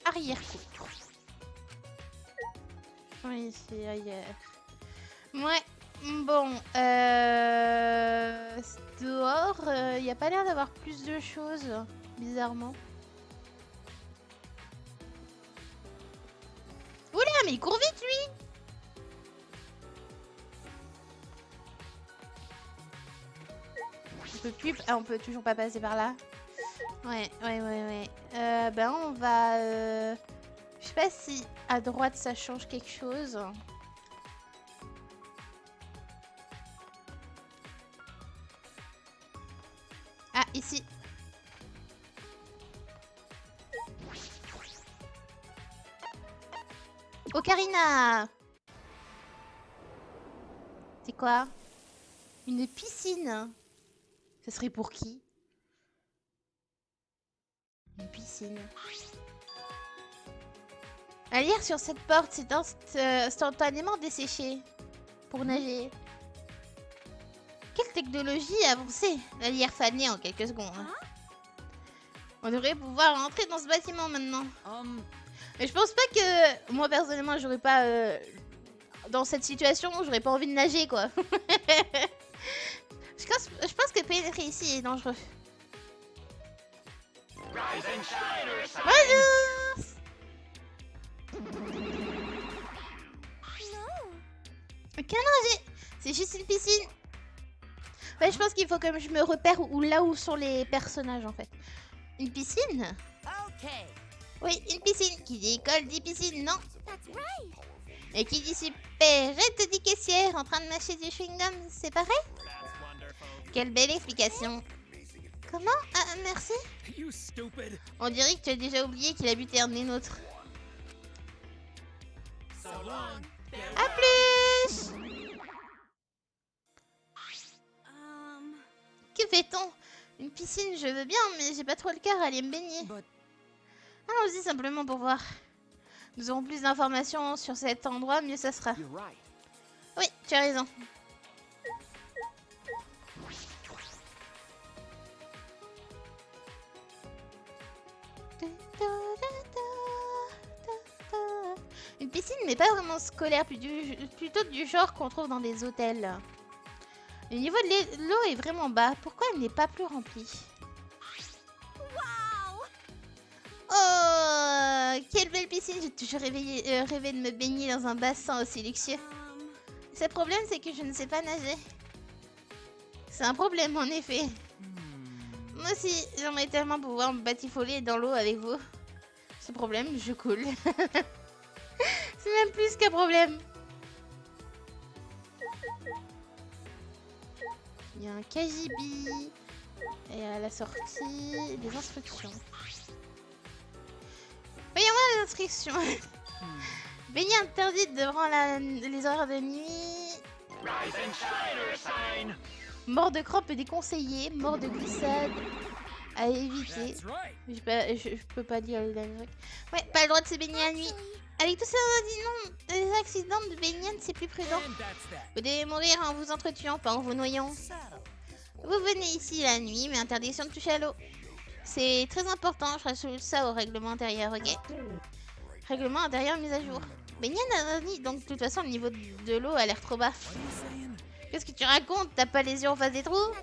Arrière-coup. Oui, c'est ailleurs. Ouais, bon. Dehors, il n'y a pas l'air d'avoir plus de choses, bizarrement. Oula, mais il court vite, lui! On peut plus... Ah, on peut toujours pas passer par là. Ouais. Ben, on va... Je sais pas si à droite, ça change quelque chose. Ah, ici. Ocarina! C'est quoi? Une piscine. Ce serait pour qui? Une piscine. À lire sur cette porte, c'est instantanément desséché pour nager. Quelle technologie avancée! La lire fanée en quelques secondes. On devrait pouvoir rentrer dans ce bâtiment maintenant. Mais je pense pas que... Moi, personnellement, j'aurais pas... Dans cette situation, j'aurais pas envie de nager, quoi. Je pense que pénétrer ici est dangereux. Bonjour! Ok, non, c'est juste une piscine. Ouais, je pense qu'il faut que je me repère là où sont les personnages, en fait. Une piscine? Oui, une piscine. Qui dit école dit piscine, non? Et qui dit supérette dit caissière en train de mâcher du chewing-gum, c'est pareil? Quelle belle explication. Comment? Ah, merci. On dirait que tu as déjà oublié qu'il habitait un des nôtres. A plus! Que fait-on? Une piscine, je veux bien, mais j'ai pas trop le cœur à aller me baigner. Allons-y simplement pour voir. Nous aurons plus d'informations sur cet endroit, mieux ça sera. Oui, tu as raison. Une piscine, mais pas vraiment scolaire, plutôt du genre qu'on trouve dans des hôtels. Le niveau de l'eau est vraiment bas. Pourquoi elle n'est pas plus remplie? Oh, quelle belle piscine! J'ai toujours rêvé de me baigner dans un bassin aussi luxueux. Le seul problème, c'est que je ne sais pas nager. C'est un problème, en effet. Moi aussi, j'aimerais tellement pouvoir me batifoler dans l'eau avec vous. Ce problème, je coule. C'est même plus qu'un problème. Il y a un KGB. Et à la sortie, des instructions. Voyons voir les instructions. Baignade interdite devant les horaires de nuit. Mort de crampe déconseillé. Mort de glissade à éviter. Je peux pas dire le dernier truc. Ouais, pas le droit de se baigner la nuit. Avec tous ces accidents de baignade, c'est plus prudent. Vous devez mourir en vous entretuant, pas en vous noyant. Vous venez ici la nuit, mais interdiction de toucher à l'eau. C'est très important, je rajoute ça au règlement intérieur, ok? Règlement intérieur mise à jour. Baignade interdite, donc de toute façon le niveau de l'eau a l'air trop bas. Qu'est-ce que tu racontes? T'as pas les yeux en face des trous?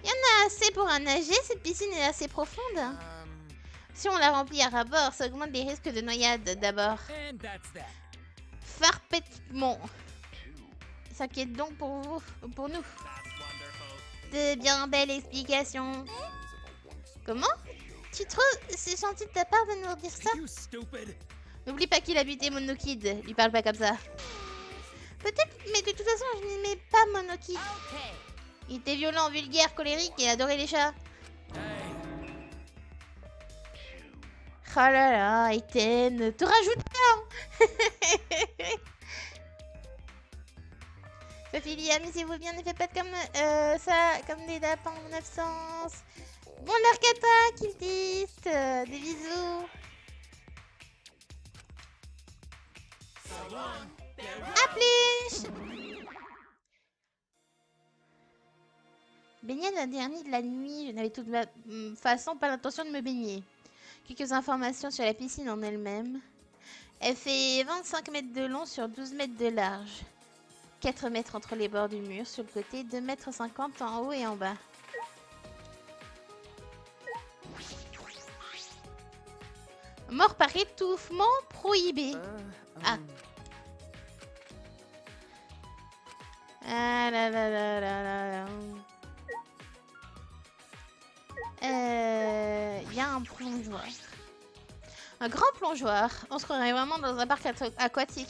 Il y en a assez pour un nager, cette piscine est assez profonde. Si on la remplit à rabord, ça augmente les risques de noyade d'abord. Parfaitement. S'inquiète donc pour vous, pour nous. De bien belles explications. Comment? Tu trouves c'est gentil de ta part de nous dire ça? N'oublie pas qu'il habitait Monokid, lui parle pas comme ça. Peut-être, mais de toute façon, je n'aimais pas Monokid. Il était violent, vulgaire, colérique et adorait les chats. Oh là là, Eten, te rajoute pas. Sophie, amusez-vous bien, ne faites pas comme ça, comme des lapins en absence. Bon, l'Arcata, qu'ils disent. Des bisous. A plus. Baignade interdite de la nuit, je n'avais de toute façon pas l'intention de me baigner. Quelques informations sur la piscine en elle-même. Elle fait 25 mètres de long sur 12 mètres de large. 4 mètres entre les bords du mur sur le côté, 2,50 mètres en haut et en bas. Mort par étouffement prohibé. Ah. Ah là là là là là là. Y a un plongeoir. Un grand plongeoir. On se croirait vraiment dans un parc aquatique.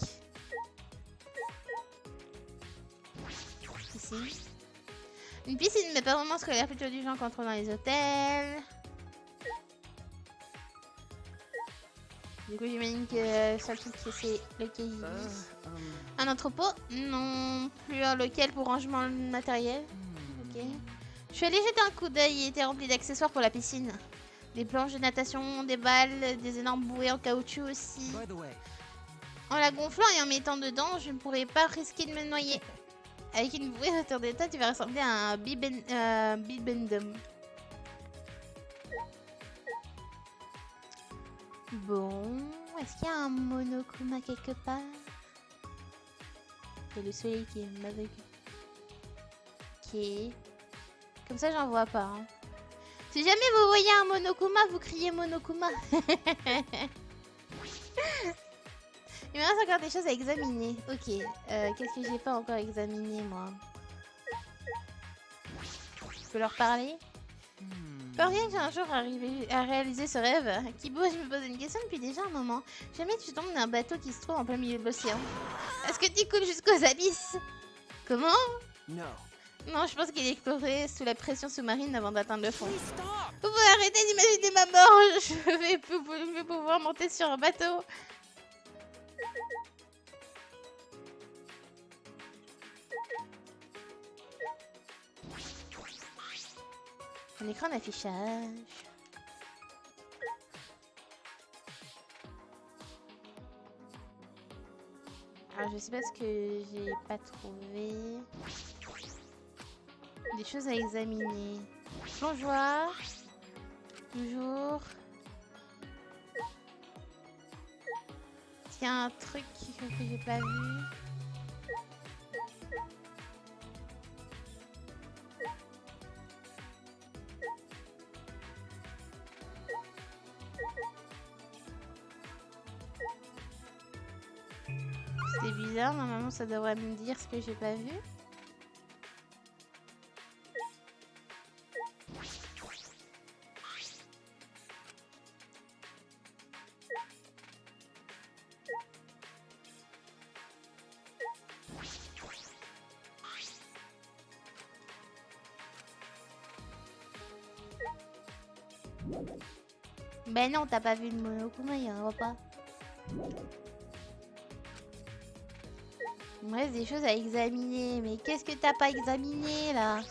Ici. Une piscine, mais pas vraiment scolaire, plutôt du genre qu'on trouve dans les hôtels. Du coup, j'imagine que le seul truc, c'est le cahier. Un entrepôt? Non. Plus un local pour rangement de matériel. Ok. Je suis allée jeter un coup d'œil, il était rempli d'accessoires pour la piscine. Des planches de natation, des balles, des énormes bouées en caoutchouc aussi. En la gonflant et en mettant dedans, je ne pourrais pas risquer de me noyer. Avec une bouée à hauteur d'état, tu vas ressembler à un bibendum. Bon, est-ce qu'il y a un Monokuma quelque part? Il y a le soleil qui est m'aveugle. Ok. Comme ça, j'en vois pas. Hein. Si jamais vous voyez un Monokuma, vous criez Monokuma. Il me reste encore des choses à examiner. Ok. Qu'est-ce que j'ai pas encore examiné, moi? Je peux leur parler? Je peux rien que j'ai un jour arrivé à réaliser ce rêve. Kibo, je me pose une question depuis déjà un moment. Jamais tu tombes d'un bateau qui se trouve en plein milieu de l'océan. Est-ce que tu coules jusqu'aux abysses? Comment? Non. Non, je pense qu'il exploserait sous la pression sous-marine avant d'atteindre le fond. Vous pouvez arrêter d'imaginer ma mort. Je vais plus pouvoir monter sur un bateau. Un écran d'affichage. Alors, je sais pas ce que j'ai pas trouvé. Des choses à examiner. Plongeoir. Toujours. Il y a un truc que j'ai pas vu. C'est bizarre, normalement ça devrait me dire ce que j'ai pas vu. Ben non, t'as pas vu le Monokuma, il y en aura pas. Il me reste des choses à examiner. Mais qu'est-ce que t'as pas examiné là?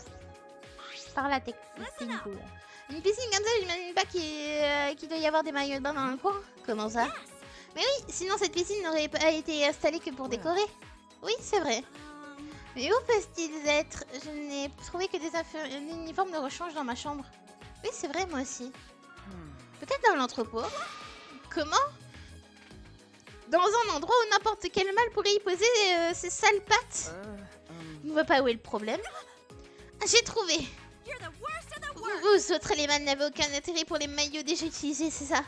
Par la technique. Une piscine comme ça, j'imagine pas qu'il doit y avoir des maillots de bain dans le coin. Comment ça? Mais oui, sinon cette piscine n'aurait pas été installée que pour décorer. Oui, c'est vrai. Mais où peuvent-ils être? Je n'ai trouvé que des uniformes de rechange dans ma chambre. Oui, c'est vrai, moi aussi. Peut-être dans l'entrepôt. Comment? Dans un endroit où n'importe quel mâle pourrait y poser ses sales pattes. Je ne vois pas où est le problème. J'ai trouvé. Vous autres, les mâles, n'avez aucun intérêt pour les maillots déjà utilisés, c'est ça?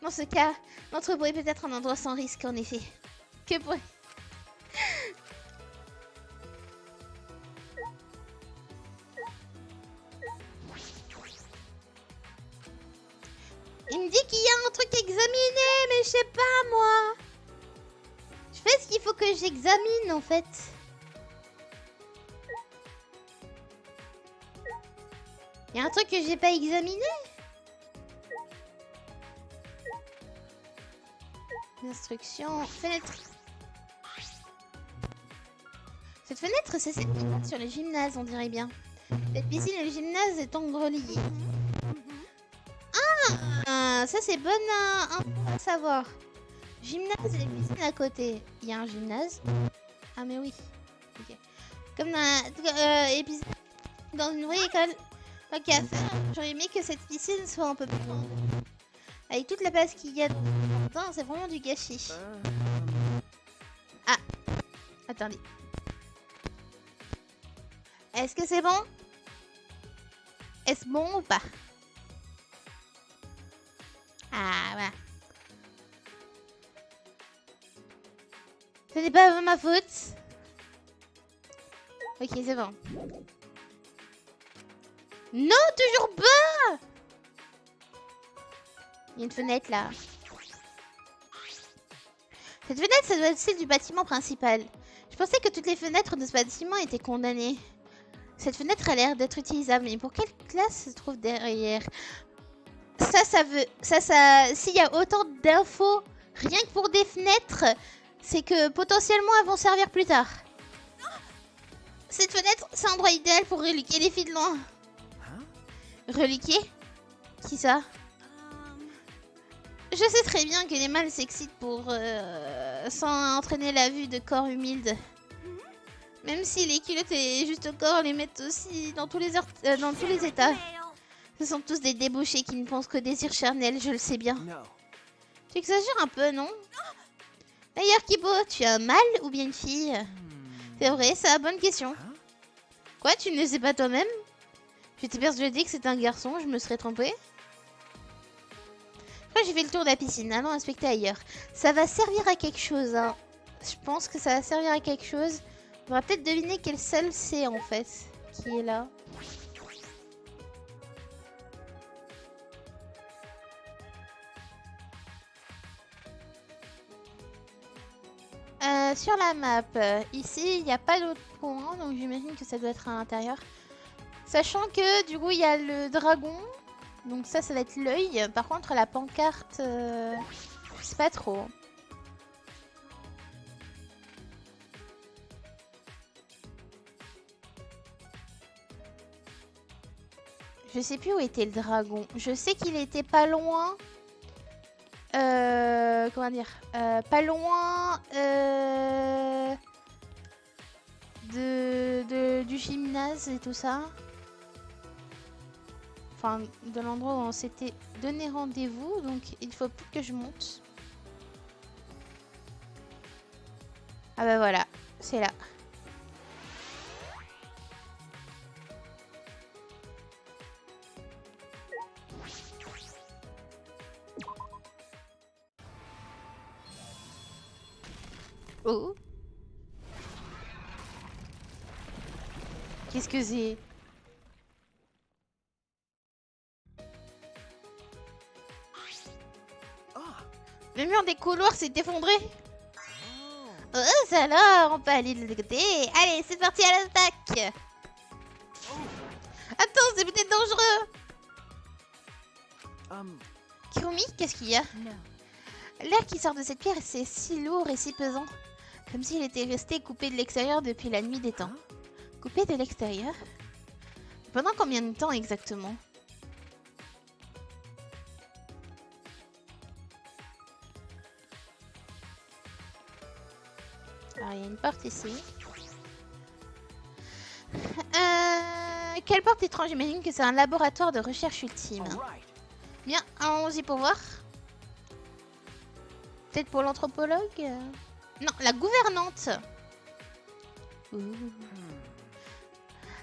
Dans ce cas, l'entrepôt est peut-être un endroit sans risque, en effet. Que pour... Il me dit qu'il y a un truc à examiner, mais je sais pas, moi. Je fais ce qu'il faut que j'examine, en fait. Il y a un truc que j'ai pas examiné? Instruction, fenêtre. Cette fenêtre, c'est celle qui porte sur le gymnase, on dirait bien. Cette piscine et le gymnase étant reliés. Ah, ça c'est bonne info à savoir. Gymnase et piscine à côté. Il y a un gymnase? Ah mais oui. Okay. Comme dans épisode dans une vraie école. Ok, à faire. J'aurais aimé que cette piscine soit un peu plus grande. Avec toute la place qu'il y a dedans, c'est vraiment du gâchis. Ah, attendez. Est-ce que c'est bon? Est-ce bon ou pas? Ah, voilà. Ce n'est pas ma faute. Ok, c'est bon. Non, toujours pas. Il y a une fenêtre là. Cette fenêtre, ça doit être celle du bâtiment principal. Je pensais que toutes les fenêtres de ce bâtiment étaient condamnées. Cette fenêtre a l'air d'être utilisable, mais pour quelle classe se trouve derrière? S'il y a autant d'infos, rien que pour des fenêtres, c'est que potentiellement elles vont servir plus tard. Cette fenêtre, c'est un endroit idéal pour reliquer les filles de loin. Reliquer? Qui ça? Je sais très bien que les mâles s'excitent sans entraîner la vue de corps humides. Même si les culottes et juste au corps les mettent aussi dans tous les états. Ce sont tous des débauchés qui ne pensent qu'au désir charnel, je le sais bien. Tu exagères un peu, non? D'ailleurs, Kibo, tu es un mâle ou bien une fille? C'est vrai, c'est la bonne question. Quoi, tu ne le sais pas toi-même? J'étais persuadée que c'était un garçon, je me serais trompée. Après, j'ai fait le tour de la piscine, allons inspecter ailleurs. Ça va servir à quelque chose, hein. Je pense que ça va servir à quelque chose. On va peut-être deviner quel seul c'est en fait, qui est là. Sur la map, ici, il n'y a pas d'autre point, donc j'imagine que ça doit être à l'intérieur. Sachant que, du coup, il y a le dragon, donc ça va être l'œil. Par contre, la pancarte, je sais pas trop. Je sais plus où était le dragon. Je sais qu'il était pas loin. Comment dire, pas loin du gymnase et tout ça. Enfin, de l'endroit où on s'était donné rendez-vous. Donc, il faut plus que je monte. Ah bah voilà, c'est là. Oh. Qu'est-ce que c'est? Le mur des couloirs s'est effondré. Oh, ça alors, on peut aller de l'autre côté. Allez, c'est parti à l'attaque. Attends, c'est peut-être dangereux. Kirumi, qu'est-ce qu'il y a? L'air qui sort de cette pierre, c'est si lourd et si pesant. Comme s'il était resté coupé de l'extérieur depuis la nuit des temps. Coupé de l'extérieur? Pendant combien de temps exactement? Alors, il y a une porte ici. Quelle porte étrange? J'imagine que c'est un laboratoire de recherche ultime. Bien, allons-y pour voir. Peut-être pour l'anthropologue? Non, la gouvernante.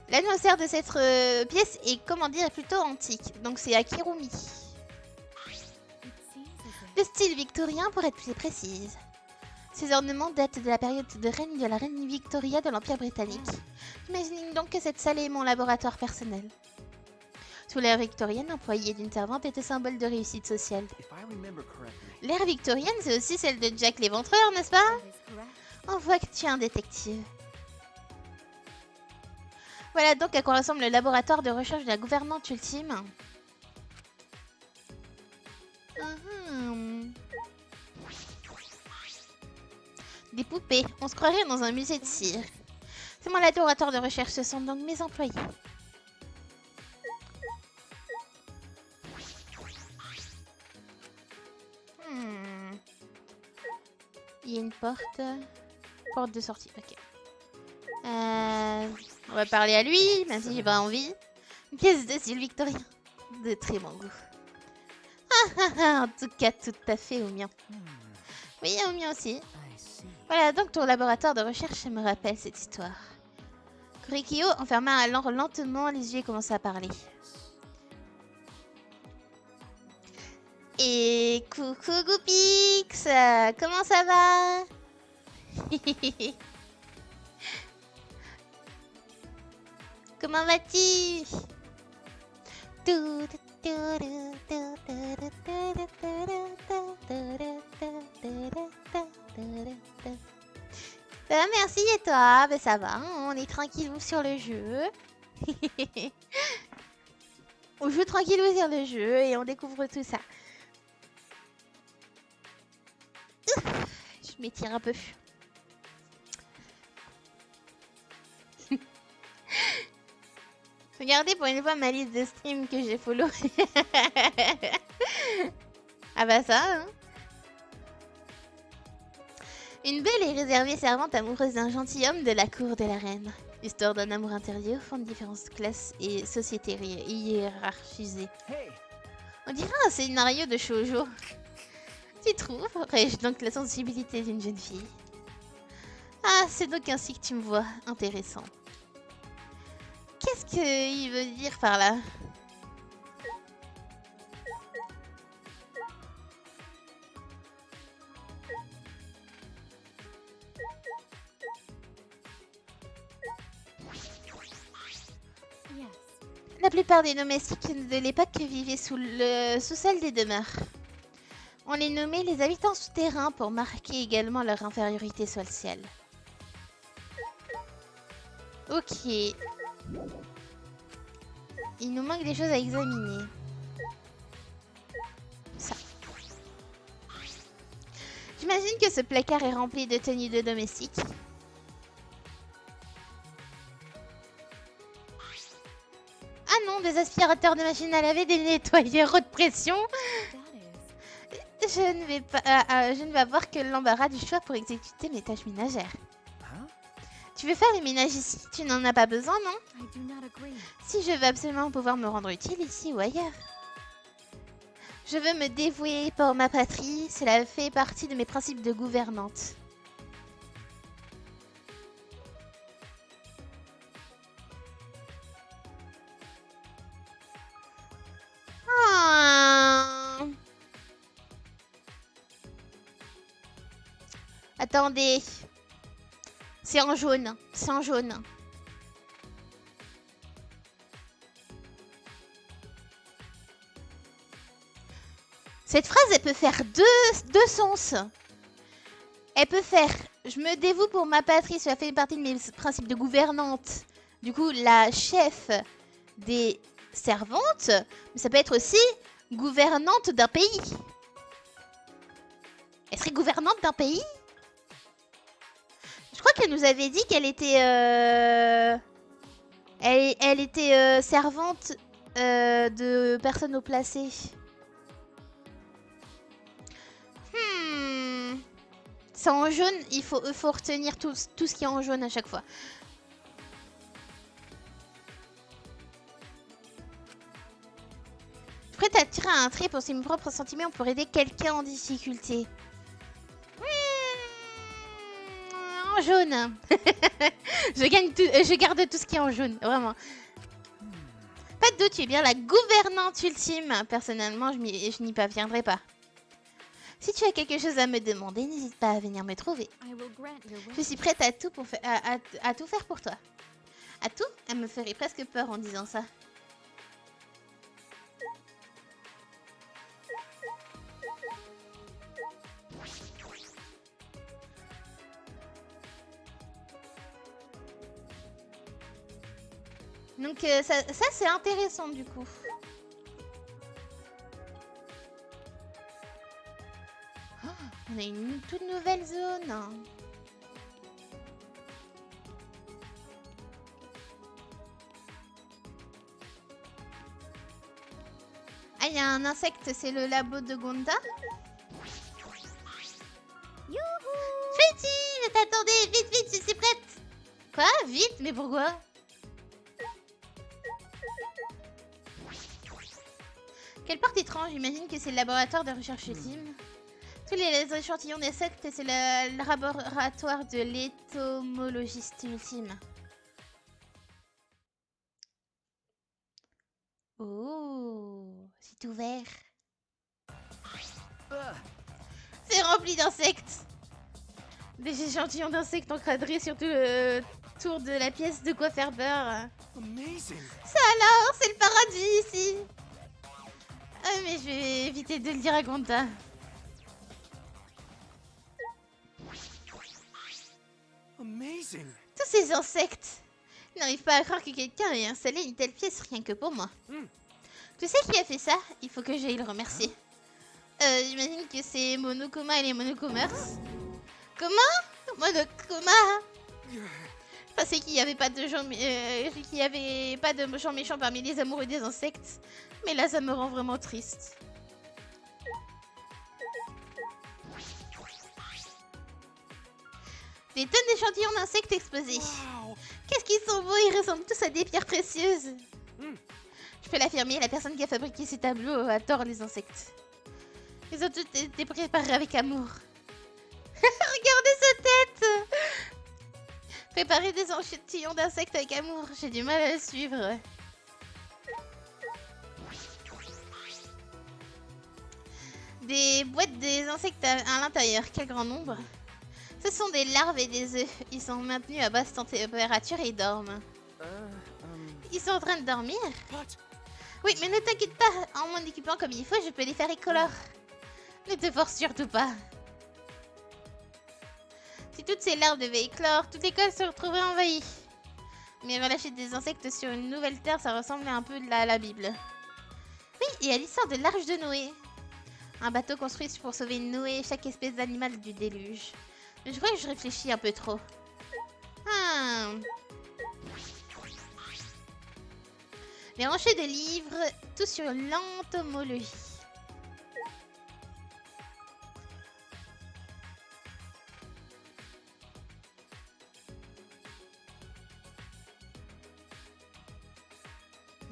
L'atmosphère de cette pièce est, comment dire, plutôt antique. Donc c'est à Kirumi. Le style victorien pour être plus précise. Ces ornements datent de la période de règne de la reine Victoria de l'Empire britannique. J'imagine donc que cette salle est mon laboratoire personnel. Sous l'ère victorienne, l'employé d'une servante était symbole de réussite sociale. L'ère victorienne, c'est aussi celle de Jack l'Éventreur, n'est-ce pas? On voit que tu es un détective. Voilà donc à quoi ressemble le laboratoire de recherche de la gouvernante ultime. Des poupées. On se croirait dans un musée de cire. C'est mon laboratoire de recherche, ce sont donc mes employés. Il y a une porte. Porte de sortie, ok. On va parler à lui, même si j'ai pas envie. Une pièce de style victorien. De très bon goût. En tout cas, tout à fait au mien. Oui, au mien aussi. Voilà, donc ton laboratoire de recherche me rappelle cette histoire. Kurikyo enferma alors lentement les yeux et commença à parler. Et coucou Goupix, comment ça va? Comment vas-tu? Ça va, merci, et toi? Ben ça va, on est tranquillou sur le jeu. On joue tranquillou sur le jeu et on découvre tout ça. Je m'étire un peu. Regardez pour une fois ma liste de streams que j'ai follow. Ah bah ça, hein. Une belle et réservée servante amoureuse d'un gentilhomme de la cour de la reine. Histoire d'un amour intérieur, font de différentes classes et sociétés hiérarchisées. On dirait un scénario de shoujo. Tu trouves? Aurais-je donc la sensibilité d'une jeune fille? Ah, c'est donc ainsi que tu me vois. Intéressant. Qu'est-ce qu'il veut dire par là? La plupart des domestiques de l'époque vivaient sous le sous-sol des demeures. On les nommait les habitants souterrains pour marquer également leur infériorité sociale. Ok. Il nous manque des choses à examiner. Ça. J'imagine que ce placard est rempli de tenues de domestiques. Ah non, des aspirateurs de machine à laver, des nettoyeurs haute pression. Je ne vais avoir que l'embarras du choix pour exécuter mes tâches ménagères. Tu veux faire le ménage ici? Tu n'en as pas besoin, non? Si je veux absolument pouvoir me rendre utile ici ou ailleurs. Je veux me dévouer pour ma patrie, cela fait partie de mes principes de gouvernante. Attendez. C'est en jaune. C'est en jaune. Cette phrase, elle peut faire deux sens. Elle peut faire « Je me dévoue pour ma patrie, cela fait partie de mes principes de gouvernante. » Du coup, la chef des servantes. Mais ça peut être aussi gouvernante d'un pays. Elle serait gouvernante d'un pays? qu'elle nous avait dit qu'elle était... Elle était servante de personnes haut placées. C'est en jaune, il faut retenir tout ce qui est en jaune à chaque fois. Prête à tirer un trait pour ses propres sentiments pour aider quelqu'un en difficulté. En jaune. Je garde tout ce qui est en jaune, vraiment. Pas de doute, tu es bien la gouvernante ultime. Personnellement, je n'y parviendrai pas. Si tu as quelque chose à me demander, n'hésite pas à venir me trouver. Je suis prête à tout, à tout faire pour toi. À tout? Elle me ferait presque peur en disant ça. Donc ça c'est intéressant du coup. Oh, on a une toute nouvelle zone. Ah, il y a un insecte, c'est le labo de Gonda. Freddy, je t'attendais, vite, je suis prête. Quoi? Vite? Mais pourquoi? Quelle porte étrange, j'imagine que c'est le laboratoire de recherche ultime. Tous les échantillons d'insectes, c'est le laboratoire de l'étomologiste ultime. Oh, c'est ouvert. C'est rempli d'insectes. Des échantillons d'insectes encadrés sur tout le tour de la pièce, de quoi faire peur. Ça alors, c'est le paradis ici. Ah, mais je vais éviter de le dire à Gonda. Tous ces insectes. Je n'arrive pas à croire que quelqu'un ait installé une telle pièce rien que pour moi. Tu sais qui a fait ça? Il faut que j'aille le remercier. J'imagine que c'est Monokuma et les Monokumers. Comment? Monokuma? Je pensais qu'il n'y avait pas de gens, méchants parmi les amoureux des insectes. Mais là, ça me rend vraiment triste. Des tonnes d'échantillons d'insectes exposés. Wow. Qu'est-ce qu'ils sont beaux, ils ressemblent tous à des pierres précieuses. Je peux l'affirmer, la personne qui a fabriqué ces tableaux adore les insectes. Ils ont tous été préparés avec amour. Regardez sa tête. Préparer des échantillons d'insectes avec amour, j'ai du mal à le suivre. Des boîtes des insectes à l'intérieur, quel grand nombre. Ce sont des larves et des œufs. Ils sont maintenus à basse température et dorment. Ils sont en train de dormir? Oui, mais ne t'inquiète pas. En m'en occupant comme il faut, je peux les faire éclore. Ne te force surtout pas. Si toutes ces larves devaient éclore, toute l'école se retrouverait envahie. Mais relâcher des insectes sur une nouvelle terre, ça ressemble un peu à la Bible. Oui, et à l'histoire de l'Arche de Noé. Un bateau construit pour sauver Noé et chaque espèce d'animal du déluge. Je crois que je réfléchis un peu trop. Les rangées de livres, tout sur l'entomologie.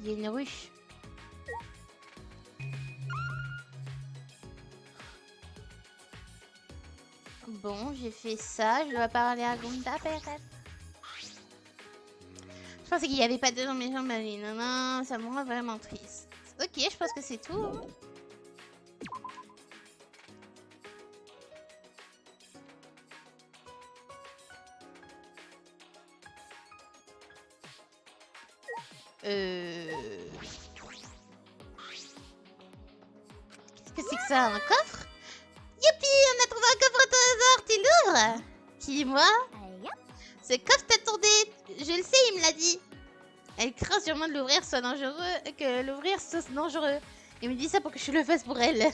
Il y a une ruche. Bon, j'ai fait ça. Je dois parler à Gonda peut-être. Je pensais qu'il n'y avait pas de gens méchants, mais non, ça me rend vraiment triste. Ok, je pense que c'est tout. Qu'est-ce que c'est que ça? Un coffre? Youpi, on a trouvé un coffre au trésor, tu l'ouvres? Qui, moi? Ce coffre t'attendait, je le sais, il me l'a dit. Elle craint sûrement de l'ouvrir soit dangereux, que l'ouvrir soit dangereux. Il me dit ça pour que je le fasse pour elle.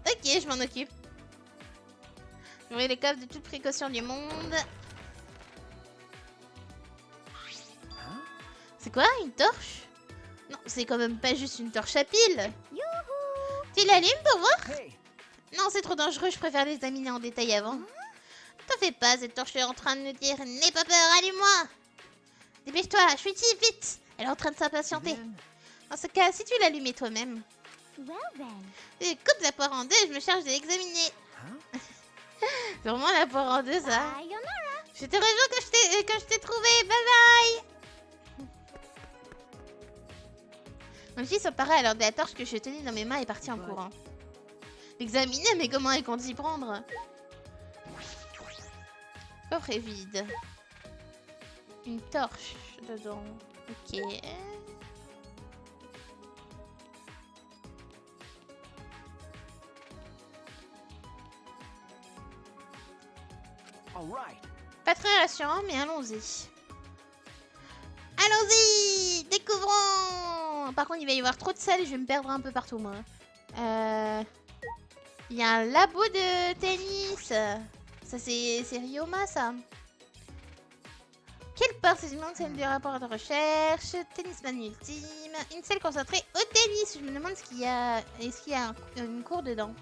Ok, je m'en occupe. Ouvrez les coffres de toute précaution du monde. C'est quoi, une torche? Non, c'est quand même pas juste une torche à pile. Tu l'allumes pour voir? Non, c'est trop dangereux, je préfère l'examiner en détail avant. T'en fais pas, cette torche est en train de nous dire « N'aie pas peur, allume-moi !» Dépêche-toi, je suis ici, vite! Elle est en train de s'impatienter. Dans ce cas, si tu l'allumais toi-même. Et coupe la poire en deux, je me charge de l'examiner. C'est vraiment la poire en deux, ça. Je te rejoins quand je t'ai trouvé, bye bye! Mon fils apparaît alors de la torche que je tenais dans mes mains et parti en courant. L'examiner, mais comment elle compte s'y prendre? Le coffre est vide. Une torche dedans. Ok. Pas très rassurant, mais allons-y. Allons-y! Découvrons! Par contre, il va y avoir trop de salles et je vais me perdre un peu partout, moi. Il y a un labo de tennis. Ça, c'est Ryoma, ça. Quelle part c'est une grande salle de rapport de recherche. Tennisman ultime. Une salle concentrée au tennis. Je me demande ce qu'il y a. Est-ce qu'il y a une cour dedans?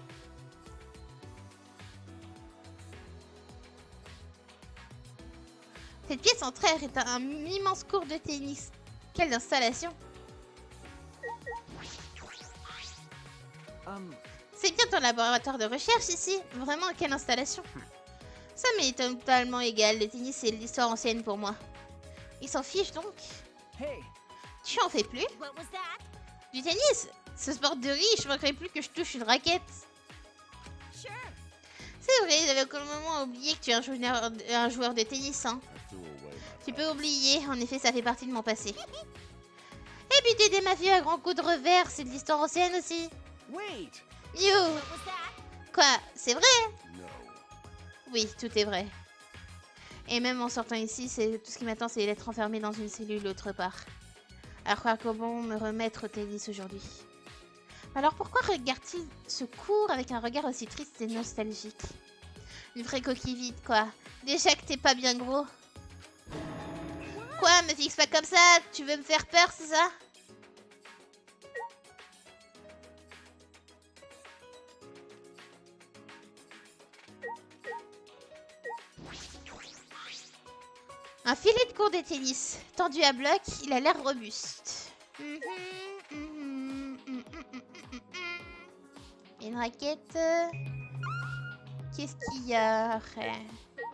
Cette pièce centrale est un immense cours de tennis. Quelle installation! C'est bien ton laboratoire de recherche ici. Vraiment, quelle installation! Ça m'est totalement égal. Le tennis, c'est l'histoire ancienne pour moi. Ils s'en fichent donc. Tu en fais plus? Du tennis? Ce sport de riche, je manquerait plus que je touche une raquette. C'est vrai, j'avais complètement oublié que tu es un joueur de tennis, hein. Tu peux oublier, en effet, ça fait partie de mon passé. Et buter des mafieux à grands coups de revers, c'est de l'histoire ancienne aussi. Yo! Quoi? C'est vrai? Oui, tout est vrai. Et même en sortant ici, tout ce qui m'attend, c'est d'être enfermé dans une cellule autre part. Alors comment me remettre au tennis aujourd'hui? Alors pourquoi regarde-t-il ce cours avec un regard aussi triste et nostalgique? Une vraie coquille vide, quoi. Déjà que t'es pas bien gros. Quoi, me fixe pas comme ça? Tu veux me faire peur, c'est ça? Un filet de cours de tennis, tendu à bloc, il a l'air robuste. Une raquette. Qu'est-ce qu'il y a?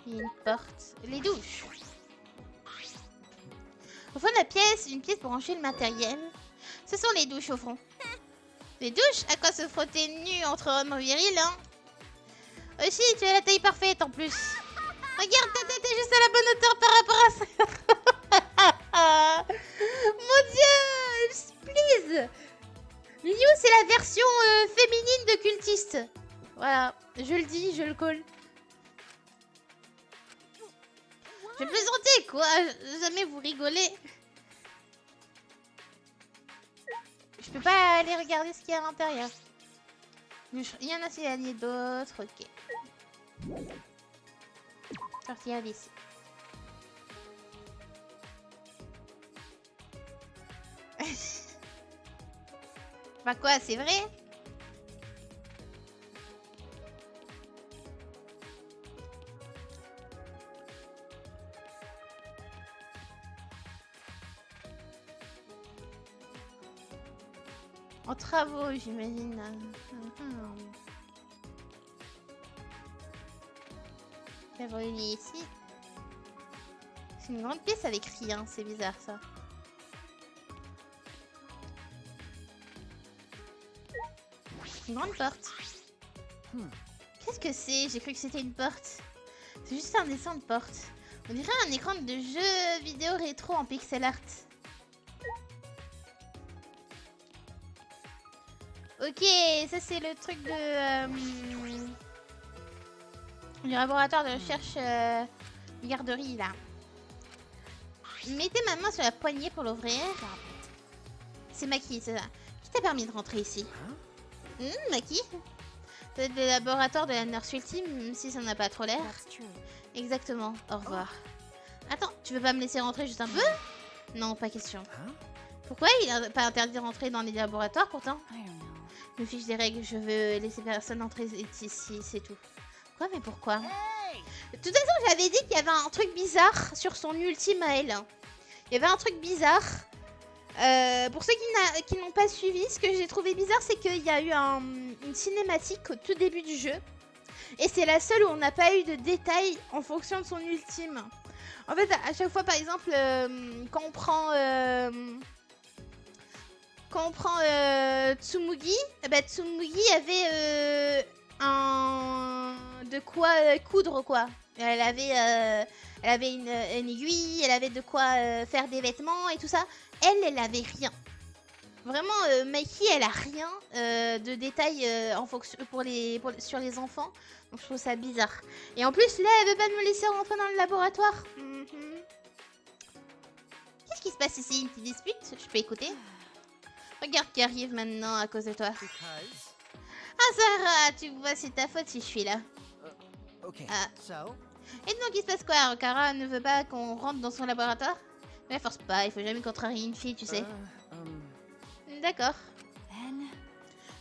Il y a une porte. Les douches. Au fond de la pièce, une pièce pour ranger le matériel. Ce sont les douches au fond. Les douches? À quoi se frotter nu entre hommes virils, hein? Aussi, tu as la taille parfaite en plus. Regarde, ta tête est juste à la bonne hauteur par rapport à ça. Mon dieu, please. Liu, c'est la version féminine de cultiste. Voilà, je le dis, je le colle. Je vais plaisanter, quoi. Jamais vous rigolez. Je peux pas aller regarder ce qu'il y a à l'intérieur. Il y en a signé d'autres, ok. Sortir d'ici. Bah quoi, c'est vrai? En travaux, j'imagine. Il est ici. C'est une grande pièce avec rien, c'est bizarre ça. Une grande porte. Qu'est-ce que c'est? J'ai cru que c'était une porte. C'est juste un dessin de porte. On dirait un écran de jeu vidéo rétro en pixel art. Ok, ça c'est le truc de... du laboratoire de recherche garderie là. Mettez ma main sur la poignée pour l'ouvrir. C'est Maki, c'est ça. Qui t'a permis de rentrer ici? Maki? Peut-être le laboratoire de la Nurse Ultime, même si ça n'a pas trop l'air. Exactement. Au revoir. Attends, tu veux pas me laisser rentrer juste un peu? Non, pas question. Pourquoi il a pas interdit de rentrer dans les laboratoires pourtant? Je me fiche des règles, je veux laisser personne entrer ici, c'est tout. Quoi, mais pourquoi? De toute façon, j'avais dit qu'il y avait un truc bizarre sur son ultime à elle. Il y avait un truc bizarre. Pour ceux qui n'ont pas suivi, ce que j'ai trouvé bizarre, c'est qu'il y a eu une cinématique au tout début du jeu. Et c'est la seule où on n'a pas eu de détails en fonction de son ultime. En fait, à chaque fois, par exemple, quand on prend Tsumugi, Tsumugi avait de quoi coudre, quoi. Elle avait une aiguille, elle avait de quoi faire des vêtements et tout ça. Elle avait rien. Vraiment, Maiki, elle a rien de détails en fonction, sur les enfants. Donc je trouve ça bizarre. Et en plus, là, elle veut pas me laisser rentrer dans le laboratoire. Qu'est-ce qui se passe ici? Une petite dispute? Je peux écouter? Regarde qui arrive maintenant à cause de toi. Ah Sarah, tu vois, c'est ta faute si je suis là. Et donc il se passe quoi? Kara ne veut pas qu'on rentre dans son laboratoire? Mais force pas, il faut jamais contrarier une fille, tu sais. D'accord.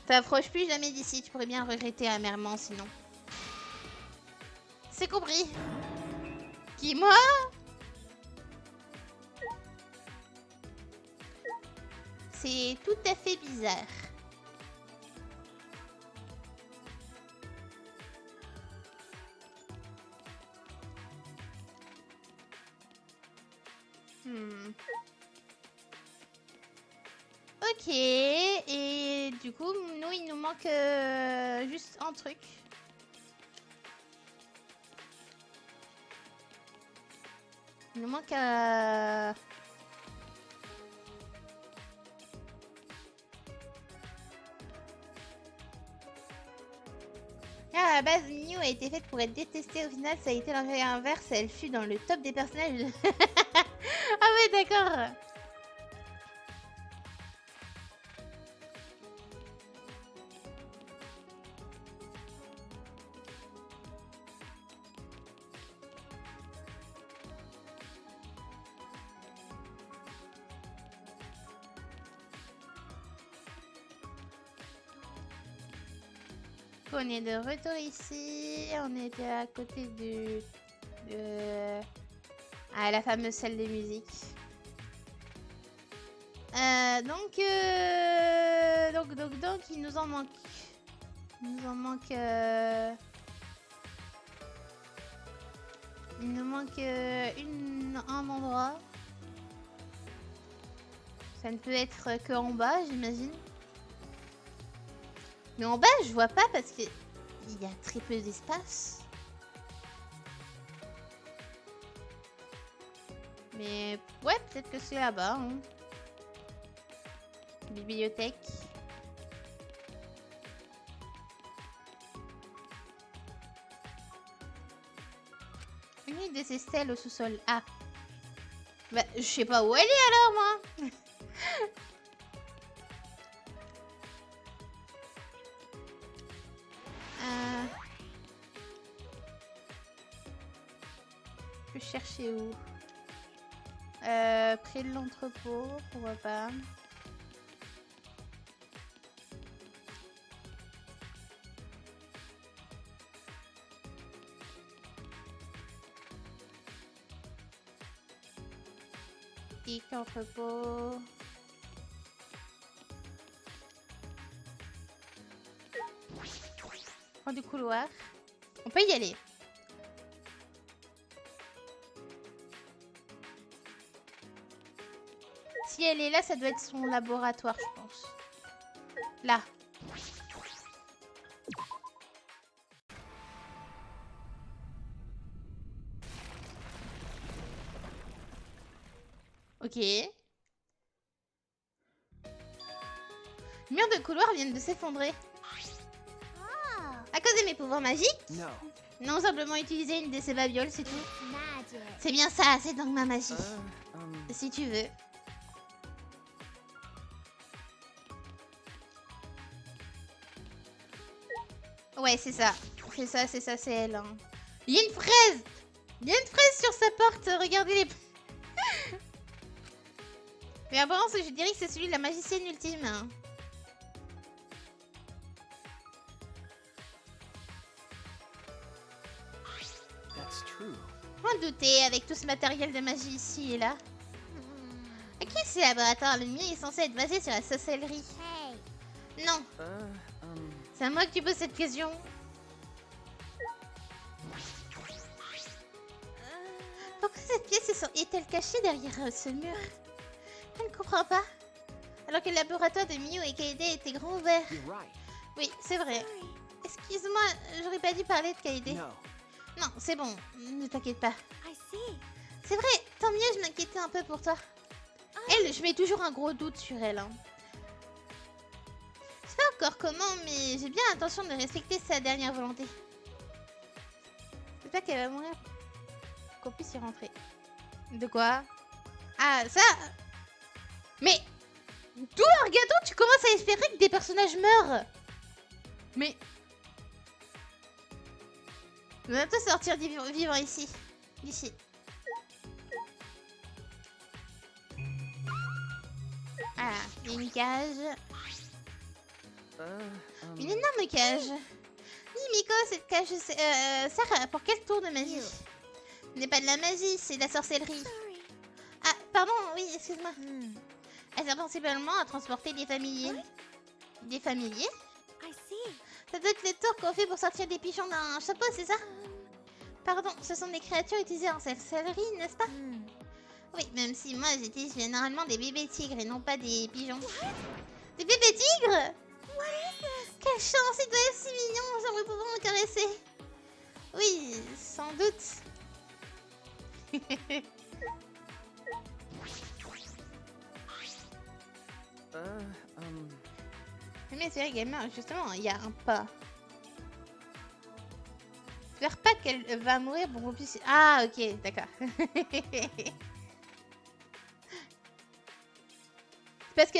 T'approches plus jamais d'ici, tu pourrais bien regretter amèrement sinon. C'est compris. Qui, moi? C'est tout à fait bizarre. Ok, et du coup, nous, il nous manque juste un truc. Il nous manque à la base, Miu a été faite pour être détestée. Au final, ça a été l'inverse. Elle fut dans le top des personnages. Ah ouais, d'accord. On est de retour ici. On était à côté de la fameuse salle de musique. Donc, il nous en manque. Il nous manque un endroit. Ça ne peut être que en bas, j'imagine. Mais en bas, je vois pas parce que il y a très peu d'espace. Mais ouais, peut-être que c'est là-bas. Hein. Bibliothèque. Une de ces stèles au sous-sol. Ah. Bah, je sais pas où elle est alors, moi. Je peux chercher où? Près de l'entrepôt, pourquoi pas. Entrepôt. Prends du couloir. On peut y aller. Si elle est là, ça doit être son laboratoire, je pense. Là. Ok. Les murs de couloir viennent de s'effondrer. À cause de mes pouvoirs magiques? Non, simplement utiliser une de ces babioles, c'est tout. C'est bien ça, c'est donc ma magie. Si tu veux. Ouais, c'est ça. C'est elle. Hein. Il y a une fraise. Il y a une fraise sur sa porte. Regardez les... Mais apparemment, je dirais que c'est celui de la magicienne ultime. Hein. M'en douter, avec tout ce matériel de magie ici et là. À qui c'est laboratoire? Le mien est censé être basé sur la sorcellerie. Non. C'est à moi que tu poses cette question. Pourquoi cette pièce est-elle cachée derrière ce mur? Je ne comprends pas. Alors que le laboratoire de Miu et Kaede était grand ouvert. Oui, c'est vrai. Excuse-moi, j'aurais pas dû parler de Kaede. Non, c'est bon, ne t'inquiète pas. C'est vrai, tant mieux, je m'inquiétais un peu pour toi. Elle, je mets toujours un gros doute sur elle. Hein. Je sais pas encore comment, mais j'ai bien l'intention de respecter sa dernière volonté. C'est pas qu'elle va mourir qu'on puisse y rentrer. De quoi? Ah, ça. Mais d'où, Argato, tu commences à espérer que des personnages meurent? Mais... On va bientôt sortir vivant ici. D'ici. Ah, il y a une cage. Une énorme cage. Oui, Miko, cette cage sert pour quel tour de magie? Ce n'est pas de la magie, c'est de la sorcellerie. Ah, pardon, oui, excuse-moi. Elle sert principalement à transporter des familiers. Des familiers? Ça doit être les tours qu'on fait pour sortir des pigeons d'un chapeau, c'est ça? Pardon, ce sont des créatures utilisées en sorcellerie, n'est-ce pas? Oui, même si moi j'utilise généralement des bébés tigres et non pas des pigeons. Des bébés tigres? Quelle chance, il doit être si mignon, j'aimerais pouvoir me caresser. Oui, sans doute. Mais c'est vrai, gamer, justement, il y a un pas. Faire pas qu'elle va mourir pour qu'on puisse... Ah, ok, d'accord. Parce que,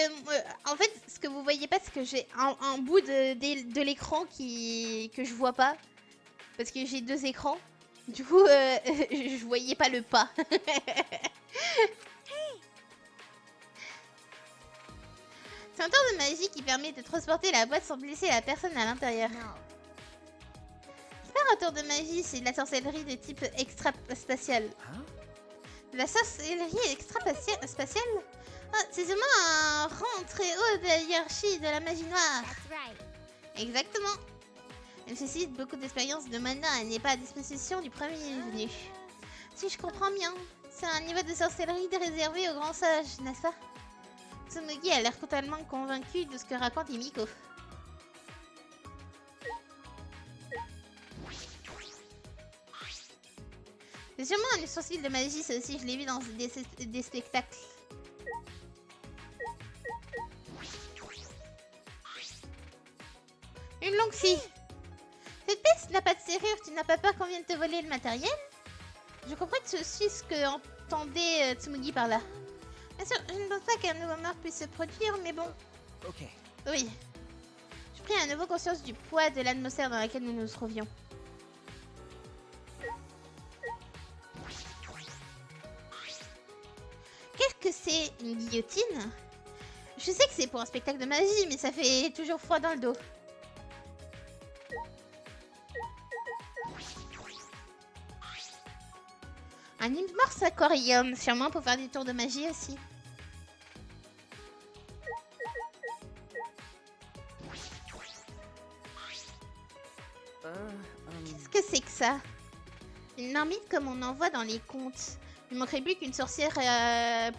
en fait, ce que vous voyez pas, c'est que j'ai un bout de l'écran que je vois pas. Parce que j'ai deux écrans. Du coup, je voyais pas le pas. C'est un tour de magie qui permet de transporter la boîte sans blesser la personne à l'intérieur. Faire un tour de magie, c'est de la sorcellerie de type extra-spatial. De la sorcellerie extra-spatiale? Ah, c'est seulement un rang très haut de la hiérarchie de la magie noire. Exactement. Elle nécessite beaucoup d'expérience de mana, elle n'est pas à disposition du premier venu. Si je comprends bien, c'est un niveau de sorcellerie réservé aux grands sages, n'est-ce pas? Tsumugi a l'air totalement convaincu de ce que raconte Himiko. C'est sûrement un ustensile de magie, ça aussi, je l'ai vu dans des spectacles. Une longue scie. Cette pièce n'a pas de serrure, tu n'as pas peur qu'on vienne te voler le matériel? Je comprends que ceci ce que entendait Tsumugi par là. Bien sûr, je ne pense pas qu'un nouveau meurtre puisse se produire, mais bon. Ok. Oui. Je pris à nouveau conscience du poids de l'atmosphère dans laquelle nous nous trouvions. Qu'est-ce que c'est, une guillotine? Je sais que c'est pour un spectacle de magie, mais ça fait toujours froid dans le dos. Un immense aquarium, sûrement pour faire des tours de magie aussi. Qu'est-ce que c'est que ça? Une marmite comme on en voit dans les contes. Il manquerait plus qu'une sorcière, à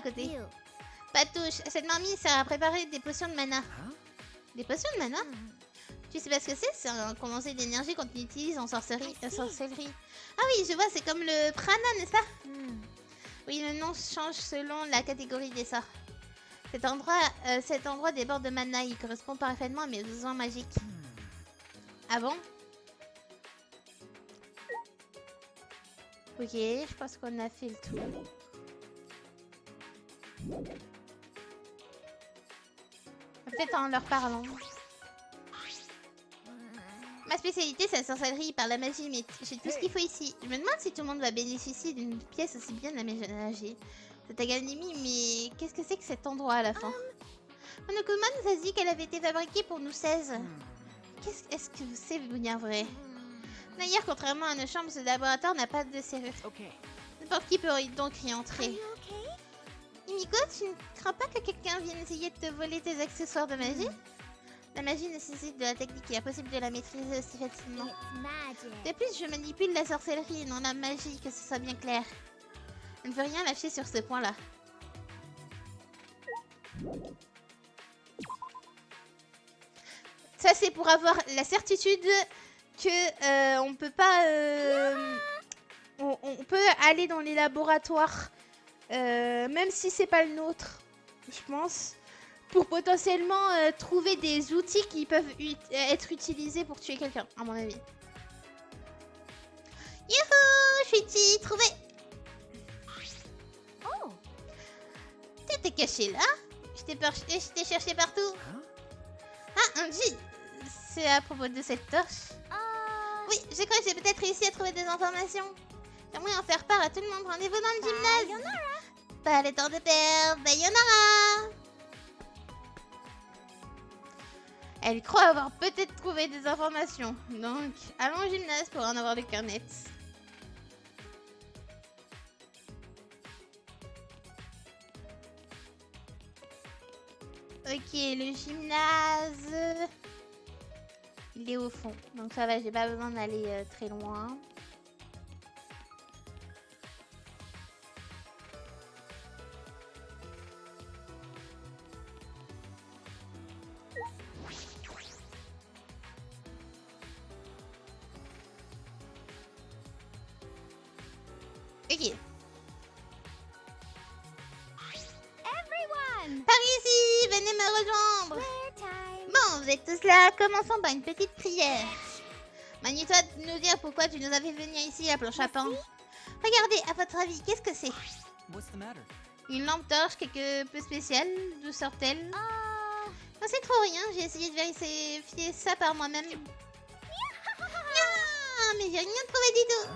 côté. Patouche, cette marmite sert à préparer des potions de mana. Des potions de mana? Tu sais pas ce que c'est? C'est un condensé d'énergie qu'on utilise en sorcellerie. Ah oui, je vois, c'est comme le prana, n'est-ce pas? Oui, le nom change selon la catégorie des sorts. Cet endroit déborde de mana, il correspond parfaitement à mes besoins magiques. Ah bon? Ok, je pense qu'on a fait le tour. Peut-être en leur parlant. Ma spécialité, c'est la sorcellerie par la magie, mais j'ai tout ce qu'il faut ici. Je me demande si tout le monde va bénéficier d'une pièce aussi bien aménagée. C'est Taganimi, mais qu'est-ce que c'est que cet endroit à la fin? Monokuma nous a dit qu'elle avait été fabriquée pour nous 16. Est-ce que c'est bien vrai? D'ailleurs, contrairement à nos chambres, ce laboratoire n'a pas de serrure. N'importe qui peut donc y entrer. Himiko, tu ne crains pas que quelqu'un vienne essayer de te voler tes accessoires de magie? La magie nécessite de la technique et est impossible de la maîtriser aussi facilement. De plus, je manipule la sorcellerie et non la magie, que ce soit bien clair. Je ne veux rien lâcher sur ce point-là. Ça, c'est pour avoir la certitude que on peut pas... on peut aller dans les laboratoires, même si c'est pas le nôtre, je pense, pour potentiellement trouver des outils qui peuvent être utilisés pour tuer quelqu'un, à mon avis. Youhou, je suis trouvé. Oh, tu t'es caché là? Je t'ai cherché partout. Ah, un G. C'est à propos de cette torche. Oui, je crois que j'ai peut-être réussi à trouver des informations. J'aimerais en faire part à tout le monde. Rendez-vous dans le gymnase. Pas le temps de perdre. Sayonara. Elle croit avoir peut-être trouvé des informations. Donc, allons au gymnase pour en avoir des carnets. Ok, le gymnase... Il est au fond. Donc ça va, j'ai pas besoin d'aller très loin. Ok. Par ici, venez me rejoindre. Bon, vous êtes tous là, commençons par une petite prière. Manie-toi de nous dire pourquoi tu nous avais venir ici à planche à pain. Regardez, à votre avis, qu'est-ce que c'est? Une lampe torche quelque peu spéciale. D'où sort-elle? Non, c'est trop rien, j'ai essayé de vérifier ça par moi-même. Ah, mais j'ai rien trouvé du tout.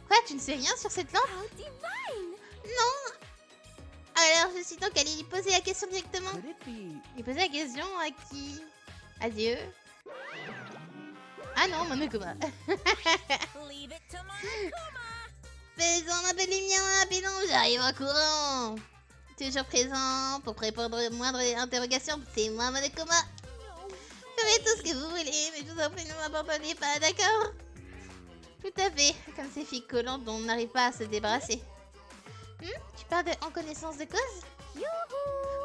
Quoi, tu ne sais rien sur cette lampe? Non. Alors, je suis donc allée lui poser la question directement. Lui poser la question à qui? À Dieu. Ah non, Monokuma. Faisons un peu de lumière rapidement, j'arrive en courant. Toujours présent pour répondre aux moindres interrogations, c'est moi, Monokuma. Faites tout ce que vous voulez, mais je vous en prie, ne m'abandonnez pas, d'accord? Tout à fait, comme ces filles collantes dont on n'arrive pas à se débarrasser. Tu parles en connaissance de cause?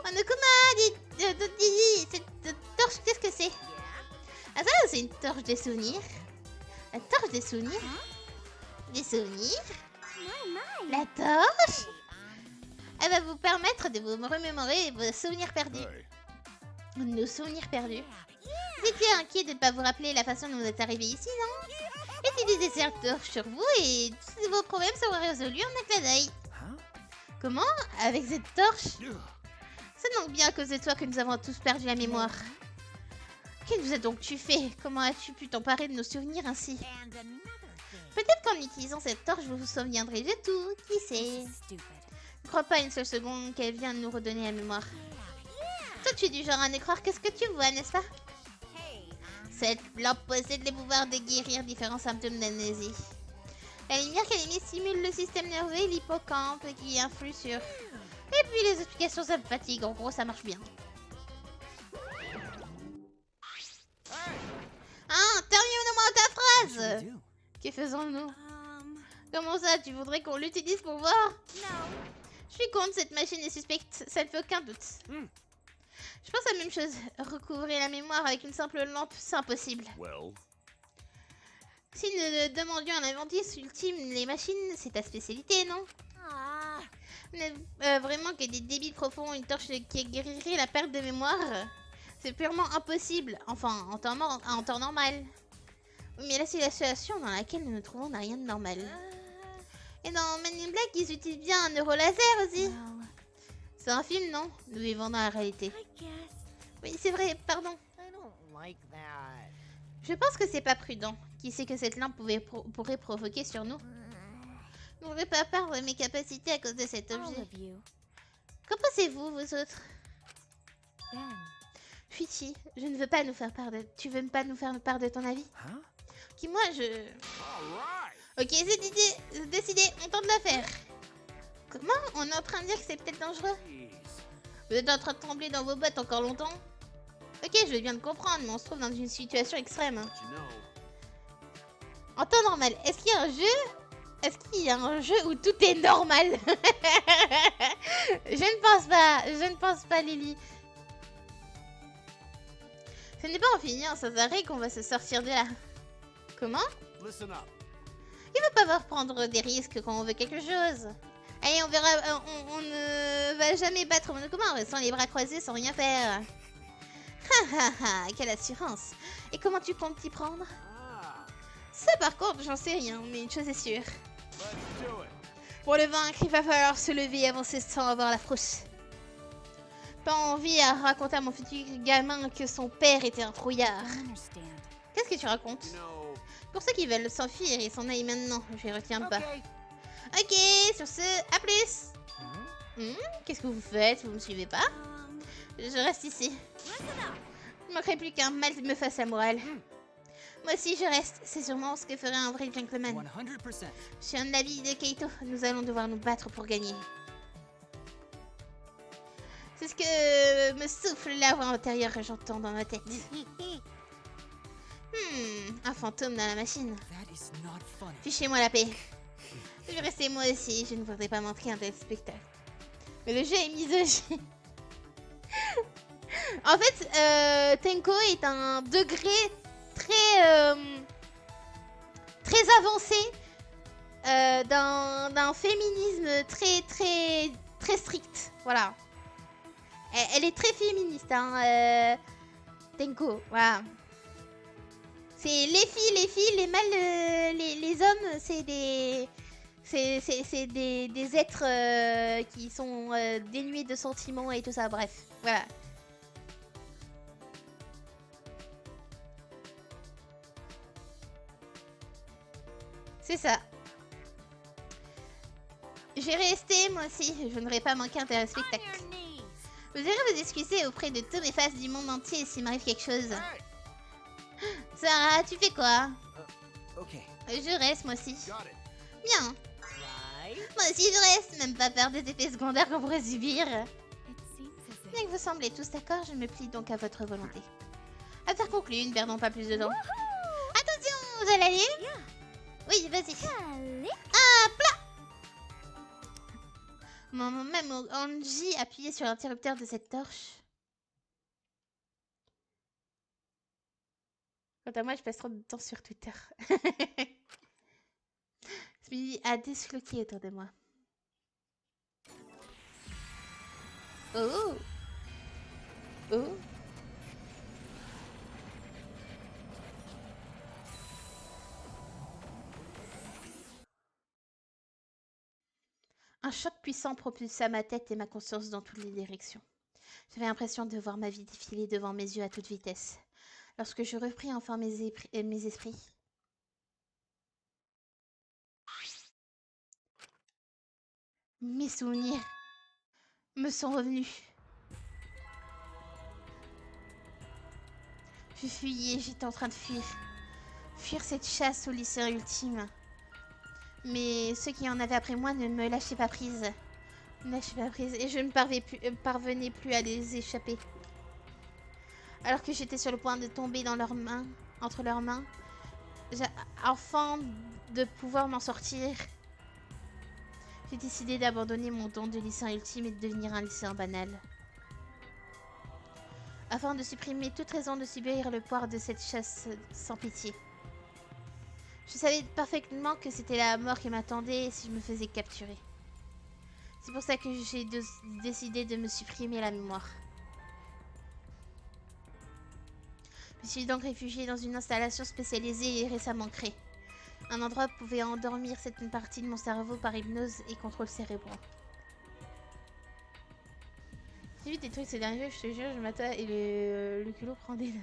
Monokuma, dis, cette torche, qu'est-ce que c'est? Ah ça, c'est une torche des souvenirs. La torche des souvenirs? Des souvenirs? La torche? Elle va vous permettre de vous remémorer vos souvenirs perdus. Nos souvenirs perdus. Vous étiez inquiet de ne pas vous rappeler la façon dont vous êtes arrivé ici, non? Utilisez cette torche sur vous et tous vos problèmes seront résolus en un clin d'œil. Comment? Avec cette torche? C'est donc bien à cause de toi que nous avons tous perdu la mémoire. Que nous as-tu fait? Comment as-tu pu t'emparer de nos souvenirs ainsi? Peut-être qu'en utilisant cette torche, vous vous souviendrez de tout. Qui sait? Ne crois pas une seule seconde qu'elle vient de nous redonner la mémoire. Toi, tu es du genre à ne croire que ce que tu vois, n'est-ce pas? Cette lampe possède les pouvoirs de guérir différents symptômes d'amnésie. La lumière qu'elle émet stimule le système nerveux et l'hippocampe qui influe sur... Et puis les explications, ça me fatigue. En gros, ça marche bien. Ah, termine-moi ta phrase! Que faisons-nous? Comment ça, tu voudrais qu'on l'utilise pour voir? Je suis contre, cette machine est suspecte, ça ne fait aucun doute. Je pense à la même chose. Recouvrir la mémoire avec une simple lampe, c'est impossible. Si nous demandions un inventif ultime, les machines, c'est ta spécialité, non? Vraiment que des débits profonds, une torche qui guérirait la perte de mémoire, c'est purement impossible. Enfin, en temps normal. Mais la situation dans laquelle nous nous trouvons n'a rien de normal. Et dans Men in Black, ils utilisent bien un neurolaser aussi. C'est un film, non? Nous vivons dans la réalité. Oui, c'est vrai, pardon. Je pense que c'est pas prudent. Qui sait que cette lampe pourrait provoquer sur nous? Je ne vais pas perdre mes capacités à cause de cet objet. Qu'en pensez-vous, vous autres? Fuichi, je ne veux pas nous faire part de... Tu veux pas nous faire part de ton avis? Qui moi, je... Ok, c'est décidé, on tente l'affaire. Comment? On est en train de dire que c'est peut-être dangereux? Vous êtes en train de trembler dans vos bottes encore longtemps? Ok, je viens de comprendre, mais on se trouve dans une situation extrême. En temps normal, est-ce qu'il y a un jeu? Est-ce qu'il y a un jeu où tout est normal? Je ne pense pas, Lily. Ce n'est pas en finissant sans arrêt qu'on va se sortir de là. Comment? Il va pas falloir prendre des risques quand on veut quelque chose. Allez, on verra. On ne va jamais battre Monokuma en restant les bras croisés sans rien faire. Quelle assurance. Et comment tu comptes t'y prendre? Ça par contre, j'en sais rien, mais une chose est sûre. Pour le vaincre, il va falloir se lever et avancer sans avoir la frousse. Pas envie à raconter à mon futur gamin que son père était un trouillard. Qu'est-ce que tu racontes? Pour ceux qui veulent s'enfuir, ils s'en aillent maintenant. Je les retiens pas. Ok, sur ce, à plus. Qu'est-ce que vous faites? Vous me suivez pas? Je reste ici. Il manquerait plus qu'un mal me fasse la morale. Moi aussi je reste, c'est sûrement ce que ferait un vrai gentleman. 100%. Je suis un avis de Keito, nous allons devoir nous battre pour gagner. C'est ce que me souffle la voix intérieure que j'entends dans ma tête. Un fantôme dans la machine. Fichez-moi la paix. Je vais rester moi aussi, je ne voudrais pas montrer un tel spectacle. Mais le jeu est misogyne. En fait, Tenko est un degré très avancé d'un féminisme très strict. Voilà. Elle est très féministe, hein, Tenko. Voilà. C'est les filles, les mâles, les hommes, c'est des êtres qui sont dénués de sentiments et tout ça. Bref, voilà. C'est ça. Je vais rester, moi aussi. Je ne vais pas manquer un tel spectacle. Vous irez vous excuser auprès de tous mes faces du monde entier s'il m'arrive quelque chose. Sarah, tu fais quoi? Je reste, moi aussi. Bien. Moi aussi, je reste. Même pas peur des effets secondaires qu'on pourrait subir. Bien que vous semblez tous d'accord, je me plie donc à votre volonté. Affaire conclue, ne perdons pas plus de temps. Attention, vous allez aller? Oui, vas-y. Ah, plat. Même Angie appuyait sur l'interrupteur de cette torche. Quant à moi, je passe trop de temps sur Twitter. Smiley a disloqué autour de moi. Oh. Oh. Un choc puissant propulsa ma tête et ma conscience dans toutes les directions. J'avais l'impression de voir ma vie défiler devant mes yeux à toute vitesse. Lorsque je repris enfin mes esprits, mes souvenirs me sont revenus. Je fuyais, j'étais en train de fuir. Fuir cette chasse au lycéen ultime. Mais ceux qui en avaient après moi ne me lâchaient pas prise. Et je ne parvenais plus à les échapper. Alors que j'étais sur le point de tomber dans leurs mains, entre leurs mains, afin de pouvoir m'en sortir, j'ai décidé d'abandonner mon don de lycéen ultime et de devenir un lycéen banal. Afin de supprimer toute raison de subir le poids de cette chasse sans pitié. Je savais parfaitement que c'était la mort qui m'attendait si je me faisais capturer. C'est pour ça que j'ai décidé de me supprimer la mémoire. Je me suis donc réfugiée dans une installation spécialisée et récemment créée. Un endroit où pouvait endormir cette partie de mon cerveau par hypnose et contrôle cérébraux. J'ai vu des trucs ces derniers jours, je te jure, je m'attends et le culot prend des notes.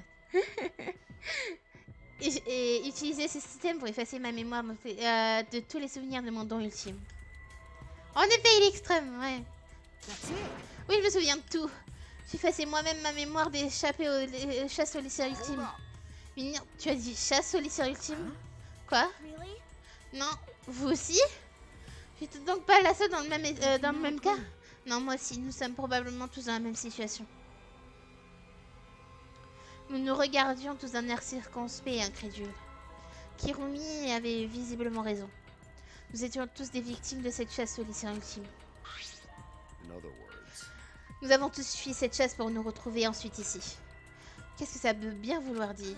Et utiliser ce système pour effacer ma mémoire de tous les souvenirs de mon don ultime. En effet, il est extrême, ouais. Oui, je me souviens de tout. J'ai effacé moi-même ma mémoire d'échapper aux chasses au lycée ultime. Tu as dit chasse au lycée ultime? Quoi? Non, vous aussi? J'étais donc pas la seule dans le même cas? Non, moi aussi, nous sommes probablement tous dans la même situation. Nous nous regardions tous d'un air circonspect et incrédule. Kirumi avait visiblement raison. Nous étions tous des victimes de cette chasse au lycée ultime. Nous avons tous fui cette chasse pour nous retrouver ensuite ici. Qu'est-ce que ça veut bien vouloir dire?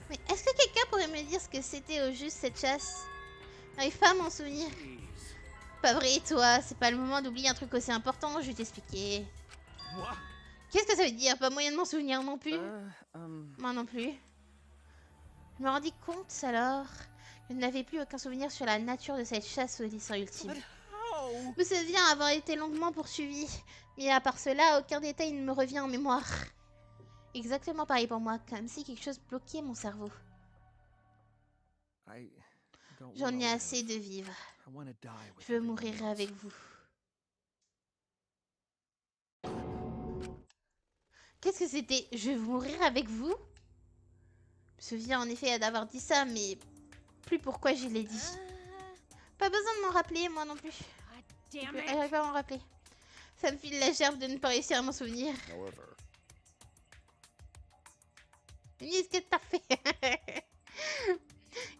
Mais est-ce que quelqu'un pourrait me dire ce que c'était au juste cette chasse? J'arrive pas à m'en souvenir. Pas vrai, toi, c'est pas le moment d'oublier un truc aussi important, je vais t'expliquer. Qu'est-ce que ça veut dire? Pas moyen de m'en souvenir non plus. Moi non plus. Je me rendis compte alors que je n'avais plus aucun souvenir sur la nature de cette chasse au lycée ultime. Je me souviens avoir été longuement poursuivi, mais à part cela, aucun détail ne me revient en mémoire. Exactement pareil pour moi, comme si quelque chose bloquait mon cerveau. J'en ai assez de vivre. Je veux mourir avec vous. Qu'est-ce que c'était? Je veux mourir avec vous? Je me souviens en effet d'avoir dit ça, mais plus pourquoi je l'ai dit. Pas besoin de m'en rappeler, moi non plus. J'arrive pas à m'en rappeler. Ça me file la gerbe de ne pas réussir à m'en souvenir. Qu'est-ce que t'as fait?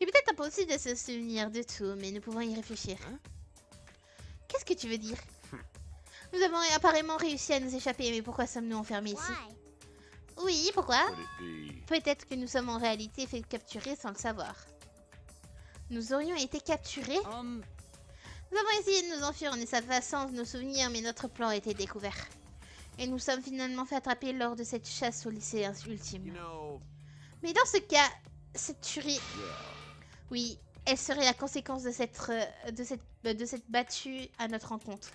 Il est peut-être impossible de se souvenir de tout, mais nous pouvons y réfléchir. Qu'est-ce que tu veux dire? Nous avons apparemment réussi à nous échapper, mais pourquoi sommes-nous enfermés ici? Oui, pourquoi? Peut-être que nous sommes en réalité fait capturer sans le savoir. Nous aurions été capturés? Nous avons essayé de nous enfuir en effaçant nos souvenirs, mais notre plan a été découvert. Et nous sommes finalement fait attraper lors de cette chasse au lycée ultime. Mais dans ce cas, cette tuerie... Oui, elle serait la conséquence de cette battue à notre rencontre.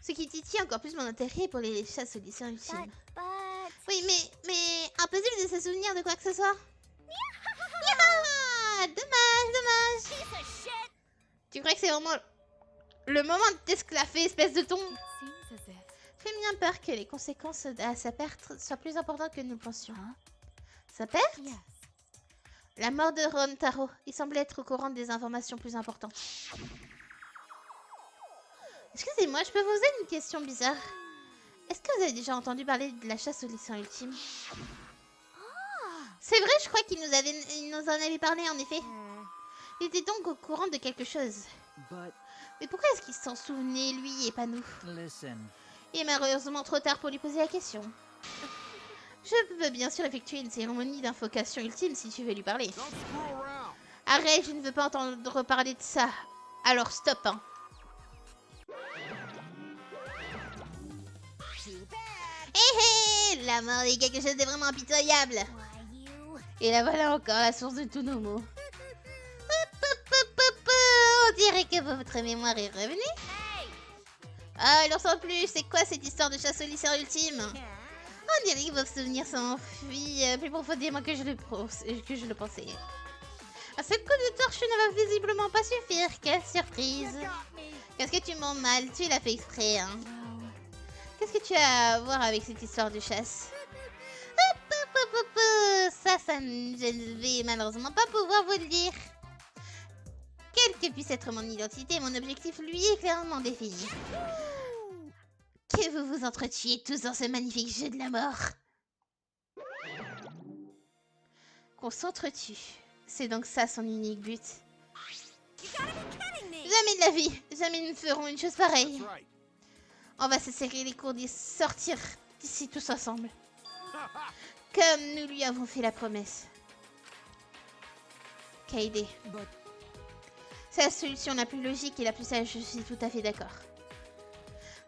Ce qui titille encore plus mon intérêt pour les chasses au lycée ultime. Oui, mais impossible de se souvenir de quoi que ce soit. Dommage. Tu crois que c'est vraiment le moment de t'esclaffer, espèce de ton? J'ai bien peur que les conséquences à sa perte soient plus importantes que nous le pensions. Sa perte? La mort de Rantaro. Il semblait être au courant des informations plus importantes. Excusez-moi, je peux vous poser une question bizarre? Est-ce que vous avez déjà entendu parler de la chasse au lycée ultime? C'est vrai, je crois qu'il nous en avait parlé en effet. Il était donc au courant de quelque chose. Mais pourquoi est-ce qu'il s'en souvenait, lui, et pas nous? Il est malheureusement trop tard pour lui poser la question. Je peux bien sûr effectuer une cérémonie d'invocation ultime si tu veux lui parler. Arrête, je ne veux pas entendre parler de ça. Alors stop, hein. Hé, la mort est quelque chose de vraiment impitoyable. Et là voilà encore la source de tous nos mots. On dirait que votre mémoire est revenue. Ah, alors sans plus, c'est quoi cette histoire de chasse au lycée ultime? On dirait que vos souvenirs sont enfuis plus profondément que je le pensais. À ce coup de torche ne va visiblement pas suffire. Quelle surprise. Qu'est-ce que tu mens mal? Tu l'as fait exprès, hein. Qu'est-ce que tu as à voir avec cette histoire de chasse? Ça, je ne vais malheureusement pas pouvoir vous le dire. Quelle que puisse être mon identité, mon objectif, lui, est clairement défini. Que vous vous entretuiez tous dans ce magnifique jeu de la mort. Qu'on s'entretue. C'est donc ça son unique but. Jamais de la vie. Jamais nous ne ferons une chose pareille. On va se serrer les coudes et sortir d'ici tous ensemble. Comme nous lui avons fait la promesse. Kaede. C'est la solution la plus logique et la plus sage, je suis tout à fait d'accord.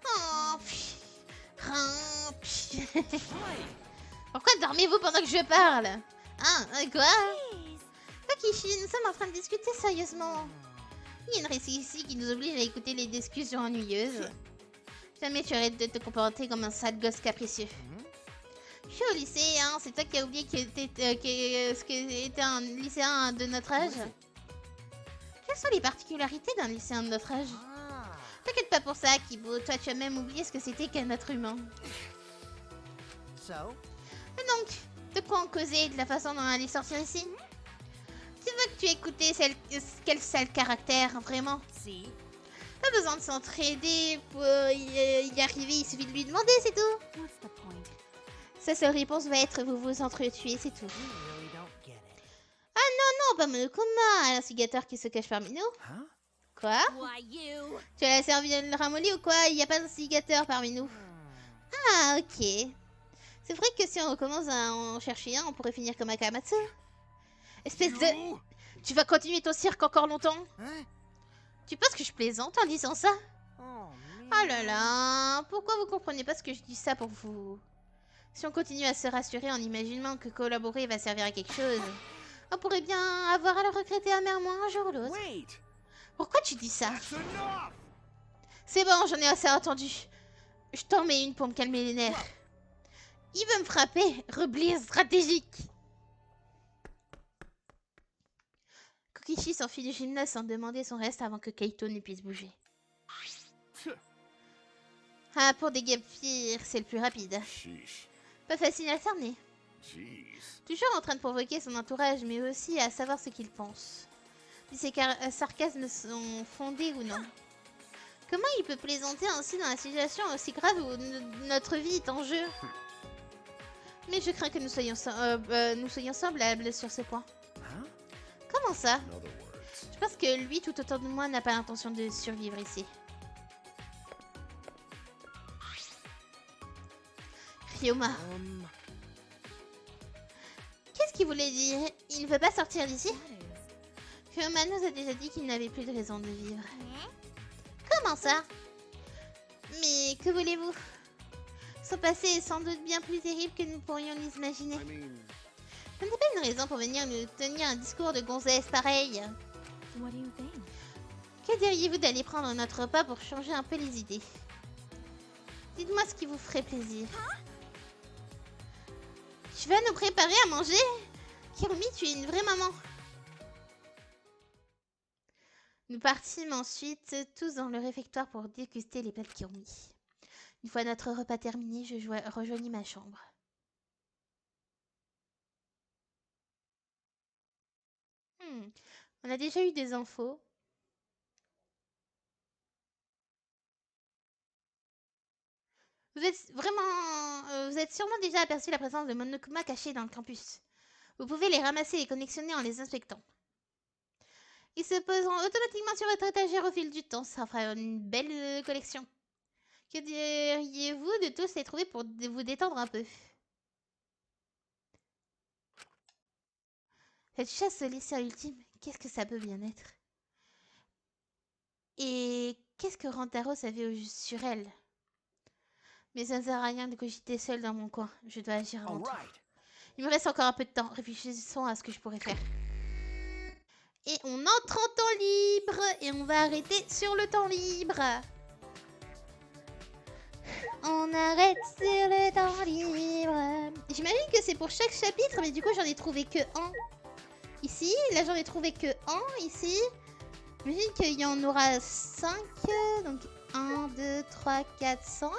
Oh, pourquoi dormez-vous pendant que je parle? Hein, quoi? Kishi, nous sommes en train de discuter sérieusement. Il y a une règle ici qui nous oblige à écouter les discussions ennuyeuses. Jamais tu arrêtes de te comporter comme un sale gosse capricieux. Je suis au lycée, hein. C'est toi qui as oublié ce qu'était un lycéen de notre âge. Quelles sont les particularités d'un lycéen de notre âge? T'inquiète pas pour ça, Kibo. Toi, tu as même oublié ce que c'était qu'un être humain. Et donc, de quoi on causait de la façon dont on allait sortir ici? Tu veux que tu écoutais quel sale caractère, vraiment? Pas besoin de s'entraider pour y arriver, il suffit de lui demander, c'est tout. Sa seule réponse va être vous vous entretuez, c'est tout. Ah non, pas Monokuma, l'instigateur qui se cache parmi nous. Quoi? Tu as servi le ramolli ou quoi? Il n'y a pas d'instigateur parmi nous. Ah, ok. C'est vrai que si on recommence à en chercher un, on pourrait finir comme Akamatsu. Espèce de... Tu vas continuer ton cirque encore longtemps? Tu penses que je plaisante en disant ça? Oh là là, pourquoi vous comprenez pas ce que je dis ça pour vous? Si on continue à se rassurer en imaginant que collaborer va servir à quelque chose, on pourrait bien avoir à le regretter amèrement un jour ou l'autre. Pourquoi tu dis ça? C'est bon, j'en ai assez entendu. Je t'en mets une pour me calmer les nerfs. Il veut me frapper, repli stratégique. Kokichi s'enfuit du gymnase sans demander son reste avant que Kaito ne puisse bouger. Ah, pour des guêpes-pires, c'est le plus rapide. Pas facile à cerner. Toujours en train de provoquer son entourage, mais aussi à savoir ce qu'il pense. Si ses sarcasmes sont fondés ou non. Comment il peut plaisanter ainsi dans la situation aussi grave où notre vie est en jeu? Mais je crains que nous soyons semblables sur ce point. Comment ça? Je pense que lui, tout autant de moi, n'a pas l'intention de survivre ici. Ryoma. Qu'est-ce qu'il voulait dire? Il ne veut pas sortir d'ici? Ryoma nous a déjà dit qu'il n'avait plus de raison de vivre. Comment ça? Mais que voulez-vous? Son passé est sans doute bien plus terrible que nous pourrions l'imaginer. Ce n'est pas une raison pour venir nous tenir un discours de gonzesse pareil. Que diriez-vous d'aller prendre notre repas pour changer un peu les idées? Dites-moi ce qui vous ferait plaisir. Tu vas nous préparer à manger? Kirumi, tu es une vraie maman. Nous partîmes ensuite tous dans le réfectoire pour déguster les plats de Kirumi. Une fois notre repas terminé, je rejoignis ma chambre. On a déjà eu des infos. Vous êtes sûrement déjà aperçu la présence de Monokuma cachés dans le campus. Vous pouvez les ramasser et connectionner en les inspectant. Ils se poseront automatiquement sur votre étagère au fil du temps. Ça fera une belle collection. Que diriez-vous de tous les trouver pour vous détendre un peu? Cette chasse au lycée ultime, qu'est-ce que ça peut bien être? Et qu'est-ce que Rantaro savait sur elle? Mais ça ne sert à rien de cogiter seule dans mon coin. Je dois agir avant tout. Il me reste encore un peu de temps. Réfléchissons à ce que je pourrais faire. Et on entre en temps libre. Et on va arrêter sur le temps libre. On arrête sur le temps libre. J'imagine que c'est pour chaque chapitre, mais du coup j'en ai trouvé que un. Ici, là j'en ai trouvé que un ici. J'imagine qu'il y en aura 5. Donc 1, 2, 3, 4, 5.